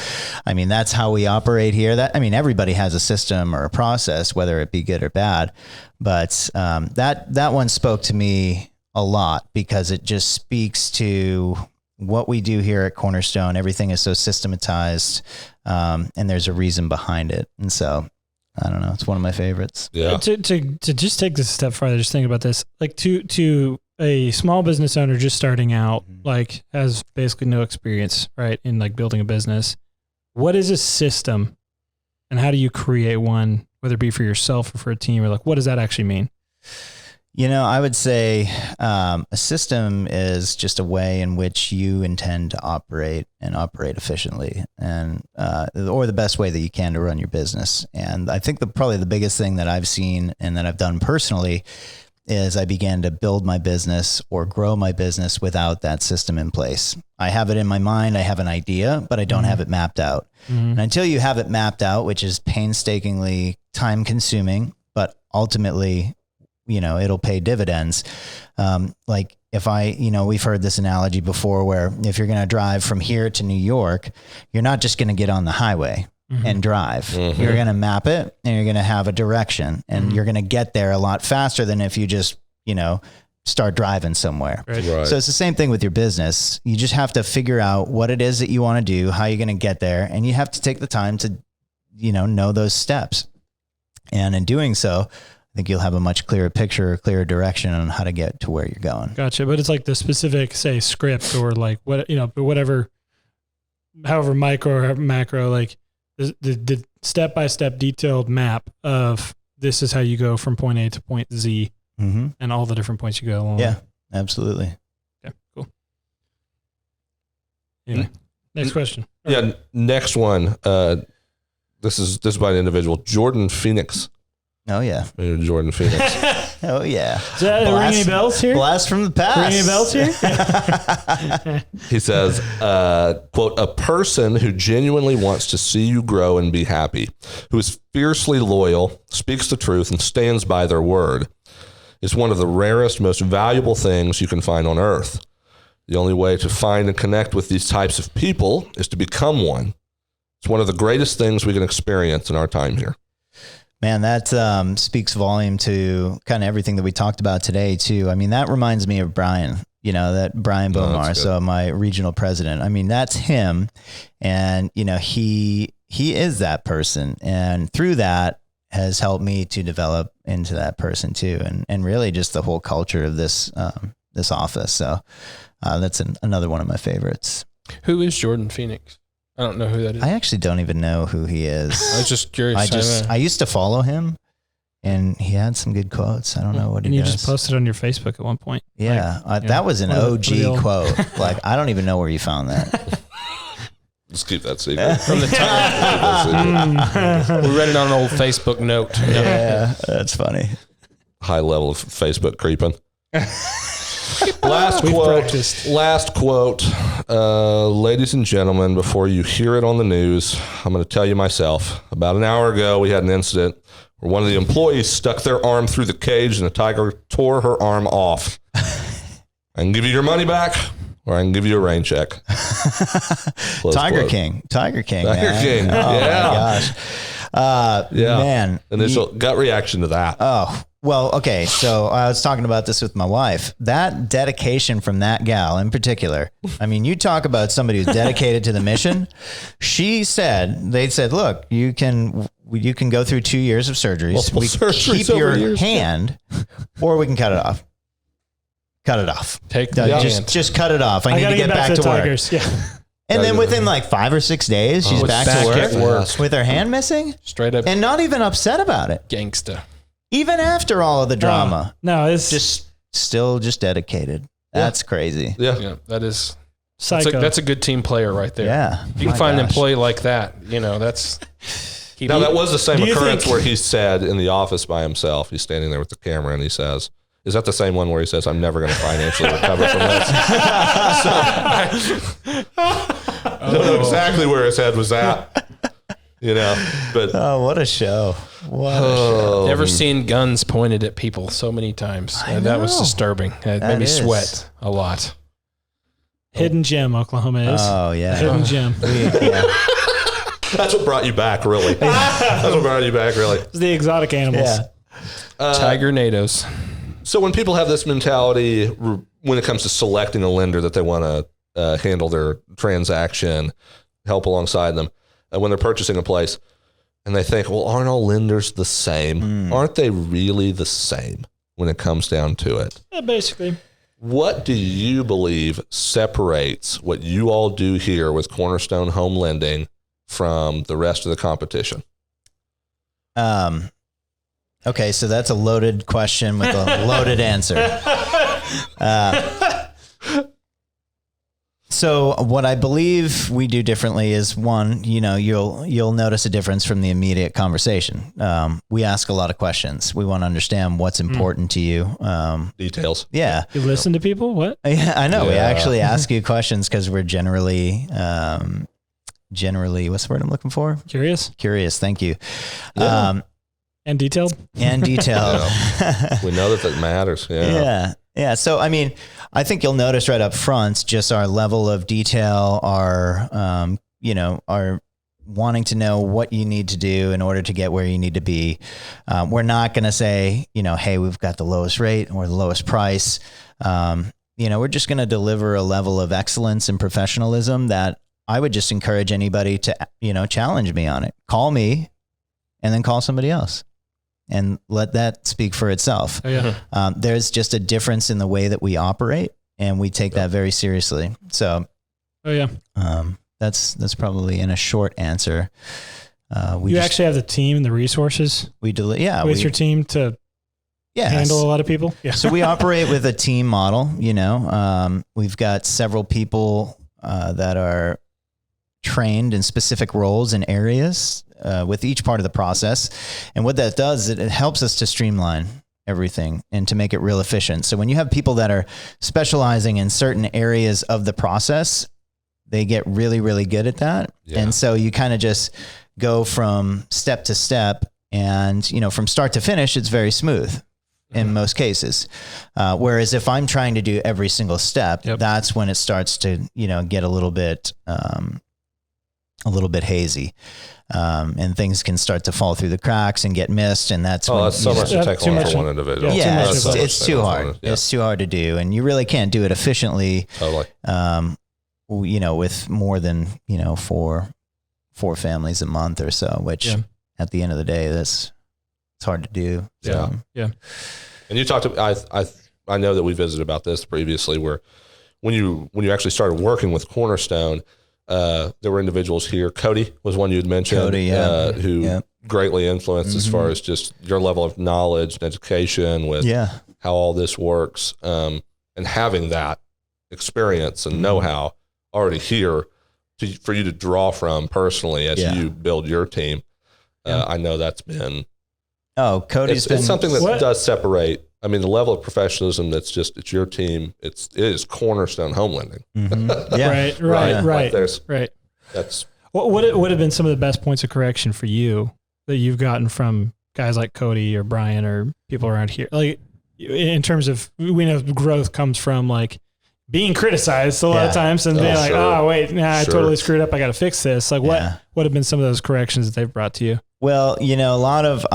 that's how we operate here. Everybody has a system or a process, whether it be good or bad. But that one spoke to me a lot because it just speaks to what we do here at Cornerstone. Everything is so systematized, and there's a reason behind it. And so, I don't know, it's one of my favorites. Yeah. To just take this a step farther, just think about this. Like to a small business owner just starting out, like has basically no experience, right, in like building a business. What is a system, and how do you create one, whether it be for yourself or for a team, or like what does that actually mean? I would say a system is just a way in which you intend to operate efficiently, and or the best way that you can to run your business. And I think probably the biggest thing that I've seen and that I've done personally is I began to build my business or grow my business without that system in place. I have it in my mind, I have an idea, but I don't have it mapped out. And until you have it mapped out, which is painstakingly time consuming, but ultimately, it'll pay dividends. Like if we've heard this analogy before where if you're going to drive from here to New York, you're not just going to get on the highway and drive. You're going to map it and you're going to have a direction and you're going to get there a lot faster than if you just, start driving somewhere. Right. So it's the same thing with your business. You just have to figure out what it is that you want to do, how you're going to get there. And you have to take the time to, know those steps. And in doing so, I think you'll have a much clearer picture, a clearer direction on how to get to where you're going. Gotcha. But it's like the specific, say, script or like whatever, however micro or macro, like the step-by-step detailed map of this is how you go from point A to point Z. Mm-hmm. And all the different points you go along. Yeah, absolutely. Okay, cool. Anyway, next question. Yeah, next one. This is by an individual, Jordan Phoenix. Oh yeah, Jordan Phoenix. Oh yeah. Does that ring any bells here? Blast from the past. Ring any bells here? He says, quote, a person who genuinely wants to see you grow and be happy, who is fiercely loyal, speaks the truth, and stands by their word, is one of the rarest, most valuable things you can find on earth. The only way to find and connect with these types of people is to become one. It's one of the greatest things we can experience in our time here. Man, that speaks volume to kind of everything that we talked about today, too. I mean, that reminds me of Brian, that Brian Bomar, so my regional president. I mean, that's him. And, he is that person. And through that has helped me to develop into that person, too. And really just the whole culture of this office. So that's another one of my favorites. Who is Jordan Phoenix? I don't know who that is. I actually don't even know who he is. I was just curious. I used to follow him, and he had some good quotes. I don't know what he does. And you just posted on your Facebook at one point. Yeah, that was an OG quote. Like, I don't even know where you found that. Let's keep that secret. From the time we read it on an old Facebook note. Yeah, that's funny. High level of Facebook creeping. Last quote, ladies and gentlemen, before you hear it on the news, I'm going to tell you myself. About an hour ago, we had an incident where one of the employees stuck their arm through the cage and the tiger tore her arm off. I can give you your money back, or I can give you a rain check. Tiger King. Tiger man. King. Oh yeah. My gosh. Man. Initial gut reaction to that. Oh, well, okay. So I was talking about this with my wife. That dedication from that gal in particular. I mean, you talk about somebody who's dedicated to the mission. They said, look, you can go through 2 years of surgeries. Multiple we surgeries keep your years, hand, or we can cut it off. Cut it off. Just cut it off. I need to get back to work. Tigers. Yeah. And then within like 5 or 6 days, she's back to work with her hand missing. Straight up. And not even upset about it. Gangsta. Even after all of the drama. No, it's just still dedicated. That's crazy. Yeah. That is psycho. That's a good team player right there. Yeah. You can find an employee like that. That's. Now, that was the same occurrence where he said in the office by himself, he's standing there with the camera and he says, is that the same one where he says, I'm never going to financially recover from this? I don't know exactly where his head was at. But oh, what a show. Never seen guns pointed at people so many times. That was disturbing. It made me sweat a lot. Hidden gem, Oklahoma is. Oh, yeah. Hidden gem. That's what brought you back, really. It's the exotic animals. Yeah. Tiger nados. So when people have this mentality, when it comes to selecting a lender that they want to handle their transaction, help alongside them, and when they're purchasing a place, and they think, well, aren't all lenders the same? Aren't they really the same when it comes down to it? Yeah, basically. What do you believe separates what you all do here with Cornerstone Home Lending from the rest of the competition? Okay, so that's a loaded question with a loaded answer. So what I believe we do differently is, one, you'll notice a difference from the immediate conversation. We ask a lot of questions. We want to understand what's important to you. Details. Yeah. You listen to people? What? Yeah, I know. Yeah. We actually ask you questions because we're generally, what's the word I'm looking for? Curious. Thank you. Yeah. And detailed. Yeah. We know that matters. Yeah. Yeah. So, I mean, I think you'll notice right up front, just our level of detail, our wanting to know what you need to do in order to get where you need to be. We're not going to say, hey, we've got the lowest rate or the lowest price. We're just going to deliver a level of excellence and professionalism that I would just encourage anybody to, challenge me on it. Call me and then call somebody else and let that speak for itself. Oh, yeah. There's just a difference in the way that we operate, and we take that very seriously. So, that's probably in a short answer. You actually have the team and the resources. With your team to handle a lot of people. Yeah. So we operate with a team model. We've got several people that are trained in specific roles and areas with each part of the process. And what that does, it helps us to streamline everything and to make it real efficient. So when you have people that are specializing in certain areas of the process, they get really, really good at that. Yeah. And so you kind of just go from step to step, and, from start to finish, it's very smooth in most cases. Whereas if I'm trying to do every single step, that's when it starts to, get a little bit hazy. And things can start to fall through the cracks and get missed. And that's that's so much to take on for one individual. Yeah, it's too hard. Yeah. It's too hard to do. And you really can't do it efficiently. Totally. With more than, 4 families a month or so, which at the end of the day, it's hard to do. So. Yeah. And you talked about, I know that we visited about this previously, where when you actually started working with Cornerstone, there were individuals here. Cody was one you had mentioned, who greatly influenced as far as just your level of knowledge and education with how all this works, and having that experience and know-how already here for you to draw from personally as you build your team. I know that's been... Cody's it's something that does separate. I mean, the level of professionalism it's your team. It is Cornerstone Home Lending. Mm-hmm. Yeah. Right. That's what would have been some of the best points of correction for you that you've gotten from guys like Cody or Brian or people around here. Like, in terms of, we know growth comes from like being criticized a lot of times and being like, I totally screwed up. I got to fix this. Like, what have been some of those corrections that they've brought to you? Well, a lot of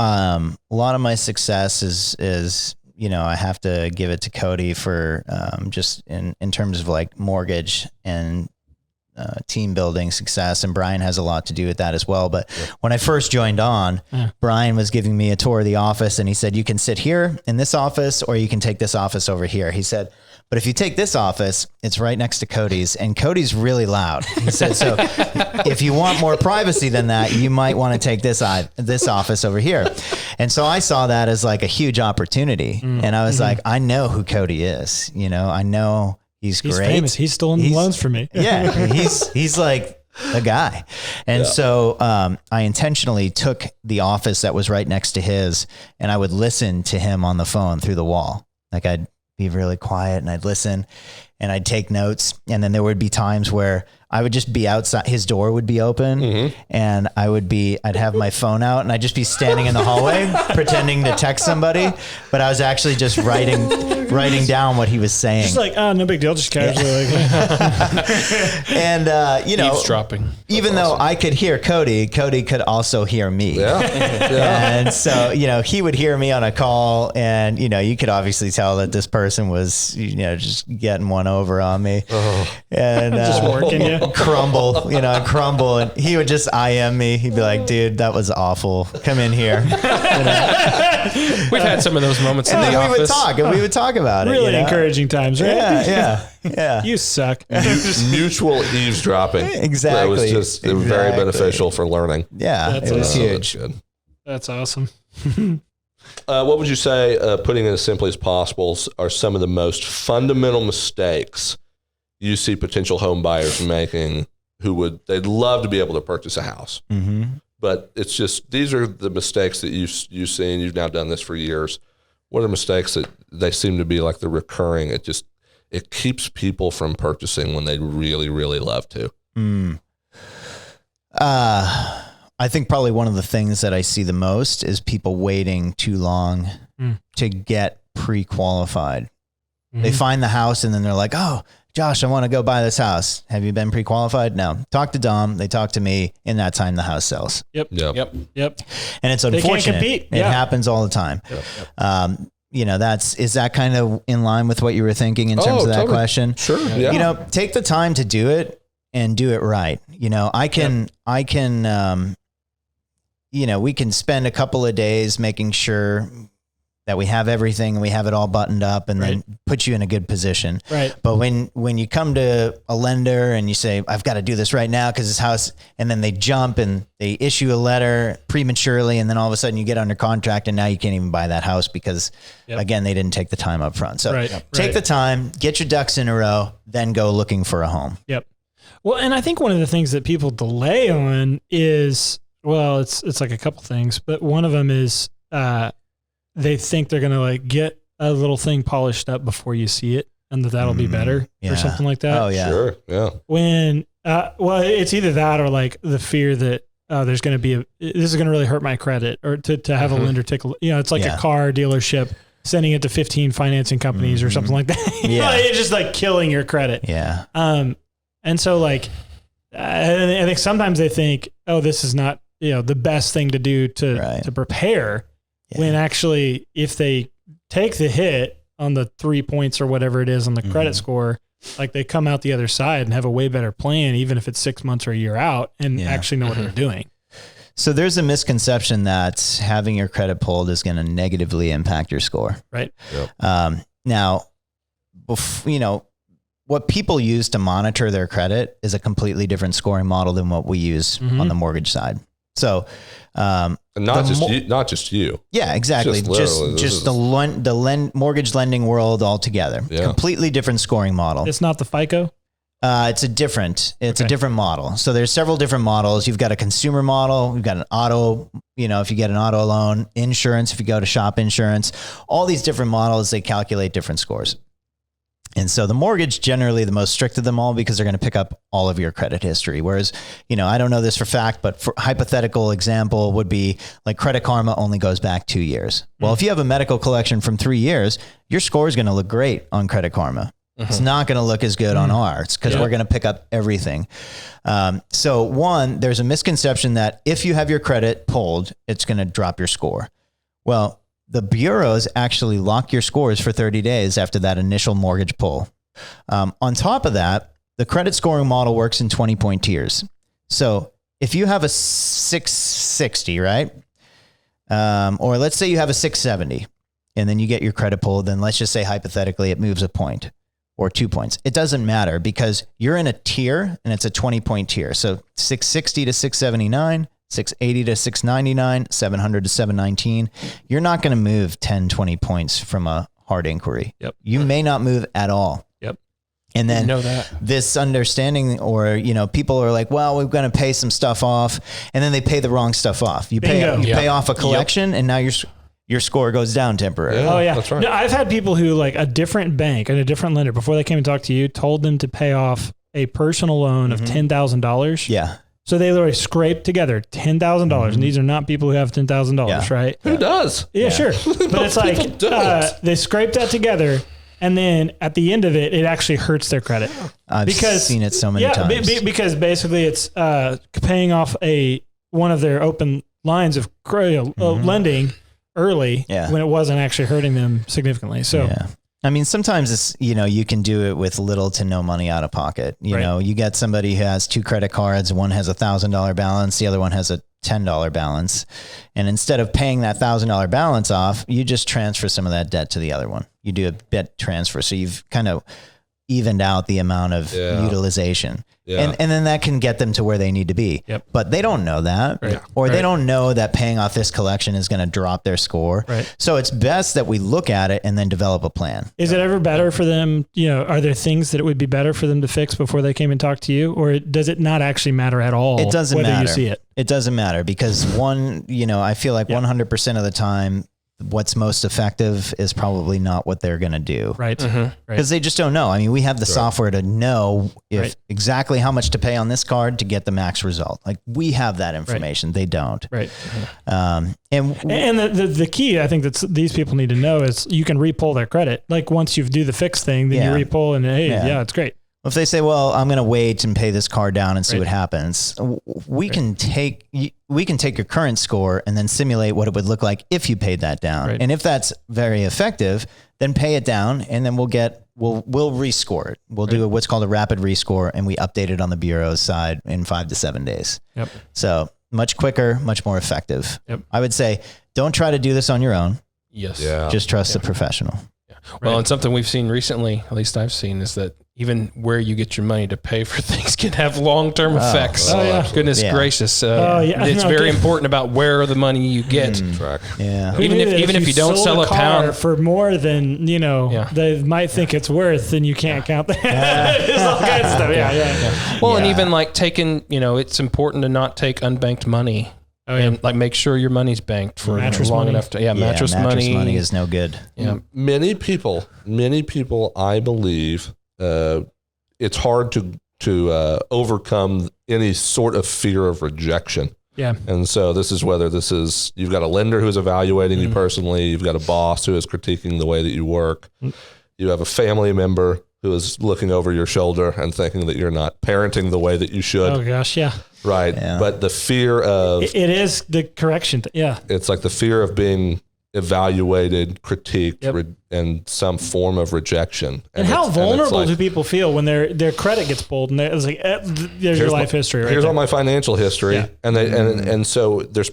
my success is I have to give it to Cody for just in terms of like mortgage and team building success. And Brian has a lot to do with that as well. But when I first joined on, Brian was giving me a tour of the office, and he said, you can sit here in this office, or you can take this office over here. He said, but if you take this office, it's right next to Cody's, and Cody's really loud. He said, so if you want more privacy than that, you might want to take this office over here. And so I saw that as like a huge opportunity. And I was like, I know who Cody is. I know he's great. He's famous. He's stolen loans for me. Yeah. He's like a guy. And so I intentionally took the office that was right next to his, and I would listen to him on the phone through the wall. Like, I'd be really quiet and I'd listen and I'd take notes. And then there would be times where I would just be outside, his door would be open, and I'd have my phone out, and I'd just be standing in the hallway pretending to text somebody, but I was actually just writing down what he was saying. Just like, no big deal, just casually. And, eavesdropping. Even though I could hear Cody could also hear me. Yeah. And so, he would hear me on a call, and, you could obviously tell that this person was, just getting one over on me. And just working you. Crumble, and he would just IM me. He'd be like, dude, that was awful. Come in here. We've had some of those moments in the office. We would talk about it. Really encouraging times, right? Yeah. You suck. Mutual eavesdropping. Exactly. It was very beneficial for learning. Yeah, it was huge. That's awesome. What would you say, putting it as simply as possible, are some of the most fundamental mistakes you see potential home buyers making they'd love to be able to purchase a house? But it's just, these are the mistakes that you see, and you've now done this for years. What are mistakes that they seem to be like the recurring? It keeps people from purchasing when they really, really love to. I think probably one of the things that I see the most is people waiting too long to get pre-qualified. They find the house, and then they're like, oh, Josh, I want to go buy this house. Have you been pre-qualified? No. Talk to Dom. They talk to me. In that time, the house sells. Yep. And it's unfortunate. It happens all the time. Is that kind of in line with what you were thinking in terms of that question? Sure. Yeah. Take the time to do it and do it right. I can, we can spend a couple of days making sure that we have everything and we have it all buttoned up and then put you in a good position. Right. But when you come to a lender and you say, I've got to do this right now because this house, and then they jump and they issue a letter prematurely, and then all of a sudden you get under contract and now you can't even buy that house because again, they didn't take the time up front. So take the time, get your ducks in a row, then go looking for a home. Yep. Well, and I think one of the things that people delay on is, well, it's like a couple things, but one of them is, they think they're going to like get a little thing polished up before you see it and that'll be better or something like that. Oh yeah. Sure. Yeah. When, it's either that or like the fear that, there's going to be this is going to really hurt my credit, or to have a lender take, it's like a car dealership sending it to 15 financing companies or something like that. It's just like killing your credit. Yeah. And so like, I think sometimes they think, oh, this is not, the best thing to do to prepare. When actually, if they take the hit on the 3 points or whatever it is on the credit score, like they come out the other side and have a way better plan, even if it's 6 months or a year out, and actually know what they're doing. So there's a misconception that having your credit pulled is going to negatively impact your score. Right. Yep. Now, what people use to monitor their credit is a completely different scoring model than what we use on the mortgage side. So, and not just you. Yeah, exactly. Just the mortgage lending world altogether. Yeah. Completely different scoring model. It's not the FICO. It's a different model. So there's several different models. You've got a consumer model. You've got an auto, if you get an auto loan, insurance, if you go to shop insurance, all these different models, they calculate different scores. And so the mortgage, generally the most strict of them all, because they're going to pick up all of your credit history. Whereas, I don't know this for fact, but for hypothetical example would be like Credit Karma only goes back 2 years. Well, if you have a medical collection from 3 years, your score is going to look great on Credit Karma. It's not going to look as good on ours because we're going to pick up everything. So one, there's a misconception that if you have your credit pulled, it's going to drop your score. Well, the bureaus actually lock your scores for 30 days after that initial mortgage pull. On top of that, the credit scoring model works in 20-point tiers. So if you have a 660, right? Or let's say you have a 670 and then you get your credit pulled, then let's just say hypothetically it moves a point or 2 points. It doesn't matter because you're in a tier and it's a 20-point tier. So 660 to 679, 680 to 699, 700 to 719. You're not going to move 10, 20 points from a hard inquiry. Yep. You may not move at all. Yep. And then this understanding, or, people are like, well, we're going to pay some stuff off. And then they pay the wrong stuff off. You pay off a collection and now your score goes down temporarily. Oh yeah. That's right. No, I've had people who, like, a different bank and a different lender, before they came and talked to you, told them to pay off a personal loan of $10,000. Yeah. So they literally scraped together $10,000, and these are not people who have $10,000, right? Who does? Yeah, sure. But it's like they scraped that together, and then at the end of it, it actually hurts their credit. I've seen it so many times. Because basically it's paying off one of their open lines of lending early when it wasn't actually hurting them significantly. So. Yeah. I mean, sometimes it's, you can do it with little to no money out of pocket. You get somebody who has 2 credit cards. One has $1,000 balance. The other one has a $10 balance. And instead of paying that $1,000 balance off, you just transfer some of that debt to the other one. You do a debt transfer. So you've kind of evened out the amount of utilization. Yeah. And then that can get them to where they need to be. Yep. But they don't know that, or they don't know that paying off this collection is going to drop their score. Right. So it's best that we look at it and then develop a plan. Is it ever better for them? Are there things that it would be better for them to fix before they came and talked to you? Or does it not actually matter at all? It doesn't whether matter. You see it. It doesn't matter because I feel like 100% of the time, what's most effective is probably not what they're going to do. Right. Because they just don't know. I mean, we have the software to know exactly how much to pay on this card to get the max result. Like, we have that information. They don't. Right. And the key, I think, that these people need to know is you can re-pull their credit. Like, once you do the fix thing, then you re-pull and it's great. If they say, well, I'm going to wait and pay this car down and see what happens, we can take your current score and then simulate what it would look like if you paid that down. Right. And if that's very effective, then pay it down, and then we'll rescore it. We'll do what's called a rapid rescore, and we update it on the bureau's side in 5 to 7 days. Yep. So much quicker, much more effective. Yep. I would say, don't try to do this on your own. Yes. Yeah. Just trust the professional. Yeah. Well, and something we've seen recently, at least I've seen, is that even where you get your money to pay for things can have long-term effects. Oh, yeah. Goodness gracious. It's very important about where the money you get. Yeah. Even if you don't sell a pound for more than, they might think it's worth, then you can't count that. There's all kinds of stuff. Yeah. Well, and even like taking, it's important to not take unbanked money. And like make sure your money's banked for long enough to mattress money is no good. Yeah. Many people, I believe, it's hard to overcome any sort of fear of rejection. Yeah. And so you've got a lender who's evaluating you personally. You've got a boss who is critiquing the way that you work. You have a family member who is looking over your shoulder and thinking that you're not parenting the way that you should. Oh gosh. Yeah. Right. Yeah. But the fear of it is the correction. Yeah. It's like the fear of being evaluated, critiqued, and some form of rejection. And how vulnerable do people feel when their credit gets pulled and it's like, there's your life history. Here's all my financial history. Yeah. And so there's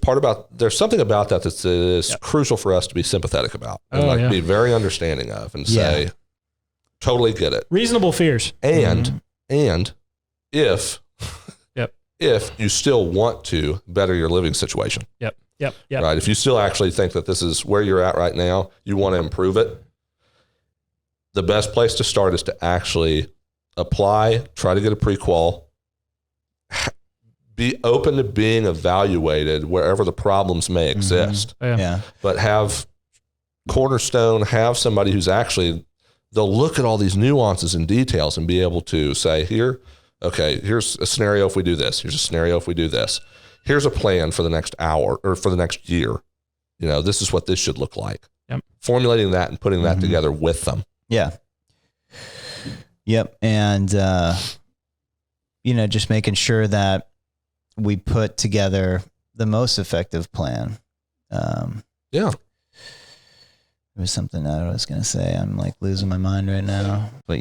something about that that's crucial for us to be sympathetic about and be very understanding of and say, totally get it. Reasonable fears. And if you still want to better your living situation. Yep. Right. If you still actually think that this is where you're at right now, you want to improve it, the best place to start is to actually apply, try to get a pre-qual, be open to being evaluated wherever the problems may exist. But have Cornerstone, have somebody who's actually, they'll look at all these nuances and details and be able to say, here's a scenario if we do this. Here's a scenario if we do this. Here's a plan for the next hour or for the next year. This is what this should look like. Yep. Formulating that and putting that together with them. Yeah. Yep. And, just making sure that we put together the most effective plan. There was something that I was going to say. I'm like losing my mind right now, but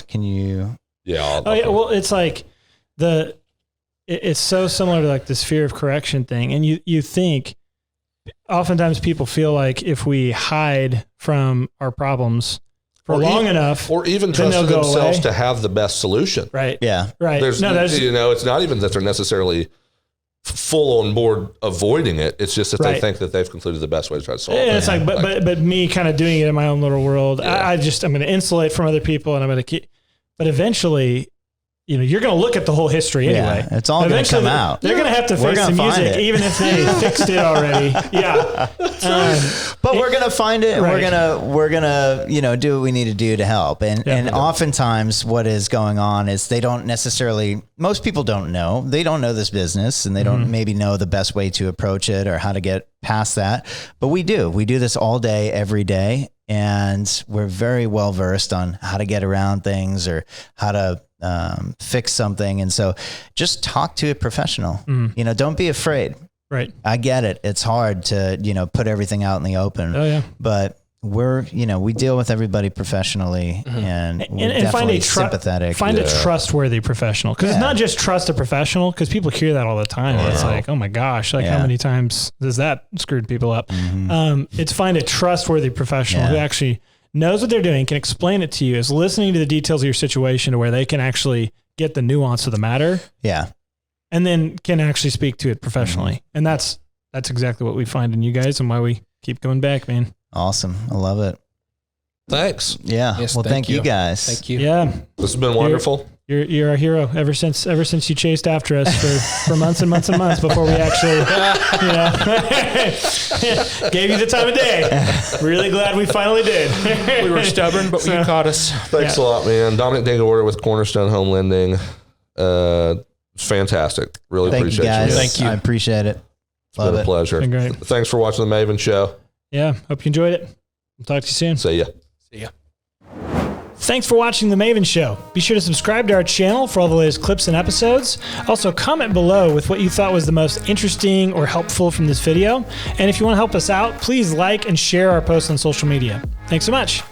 can you? Yeah. Well, it's like it's so similar to like this fear of correction thing. And you think oftentimes people feel like if we hide from our problems for long enough, or even trust themselves to have the best solution. Right. Yeah. Right. It's not even that they're necessarily full on board avoiding it. It's just that they think that they've concluded the best way to try to solve it. It's like, but me kind of doing it in my own little world, I'm going to insulate from other people and I'm going to but eventually, you're going to look at the whole history anyway. It's all going to come out. They're going to have to face the music, even if they fixed it already. Yeah. But we're going to find it, and we're going to, do what we need to do to help. And oftentimes what is going on is most people don't know. They don't know this business, and they don't maybe know the best way to approach it or how to get past that. But we do. We do this all day, every day. And we're very well versed on how to get around things or how to fix something. And so just talk to a professional, don't be afraid. Right. I get it. It's hard to, put everything out in the open, but we deal with everybody professionally and find a sympathetic. Find a trustworthy professional. Cause it's not just trust a professional. Cause people hear that all the time. It's like, oh my gosh, how many times has that screwed people up? It's find a trustworthy professional who actually knows what they're doing, can explain it to you, is listening to the details of your situation to where they can actually get the nuance of the matter. Yeah. And then can actually speak to it professionally. And that's exactly what we find in you guys and why we keep going back, man. Awesome. I love it. Thanks. Yeah. Yes, well, thank you guys. Thank you. Yeah. This has been wonderful. You're our hero ever since you chased after us for months and months and months before we actually, gave you the time of day. Really glad we finally did. We were stubborn, but you caught us. Thanks a lot, man. Dominic Dangora with Cornerstone Home Lending. It's fantastic. Really appreciate you guys. Thank you. I appreciate it. It's been a pleasure. Been great. Thanks for watching the Maven Show. Yeah. Hope you enjoyed it. We'll talk to you soon. See ya. See ya. Thanks for watching The Maven Show. Be sure to subscribe to our channel for all the latest clips and episodes. Also, comment below with what you thought was the most interesting or helpful from this video. And if you want to help us out, please like and share our posts on social media. Thanks so much.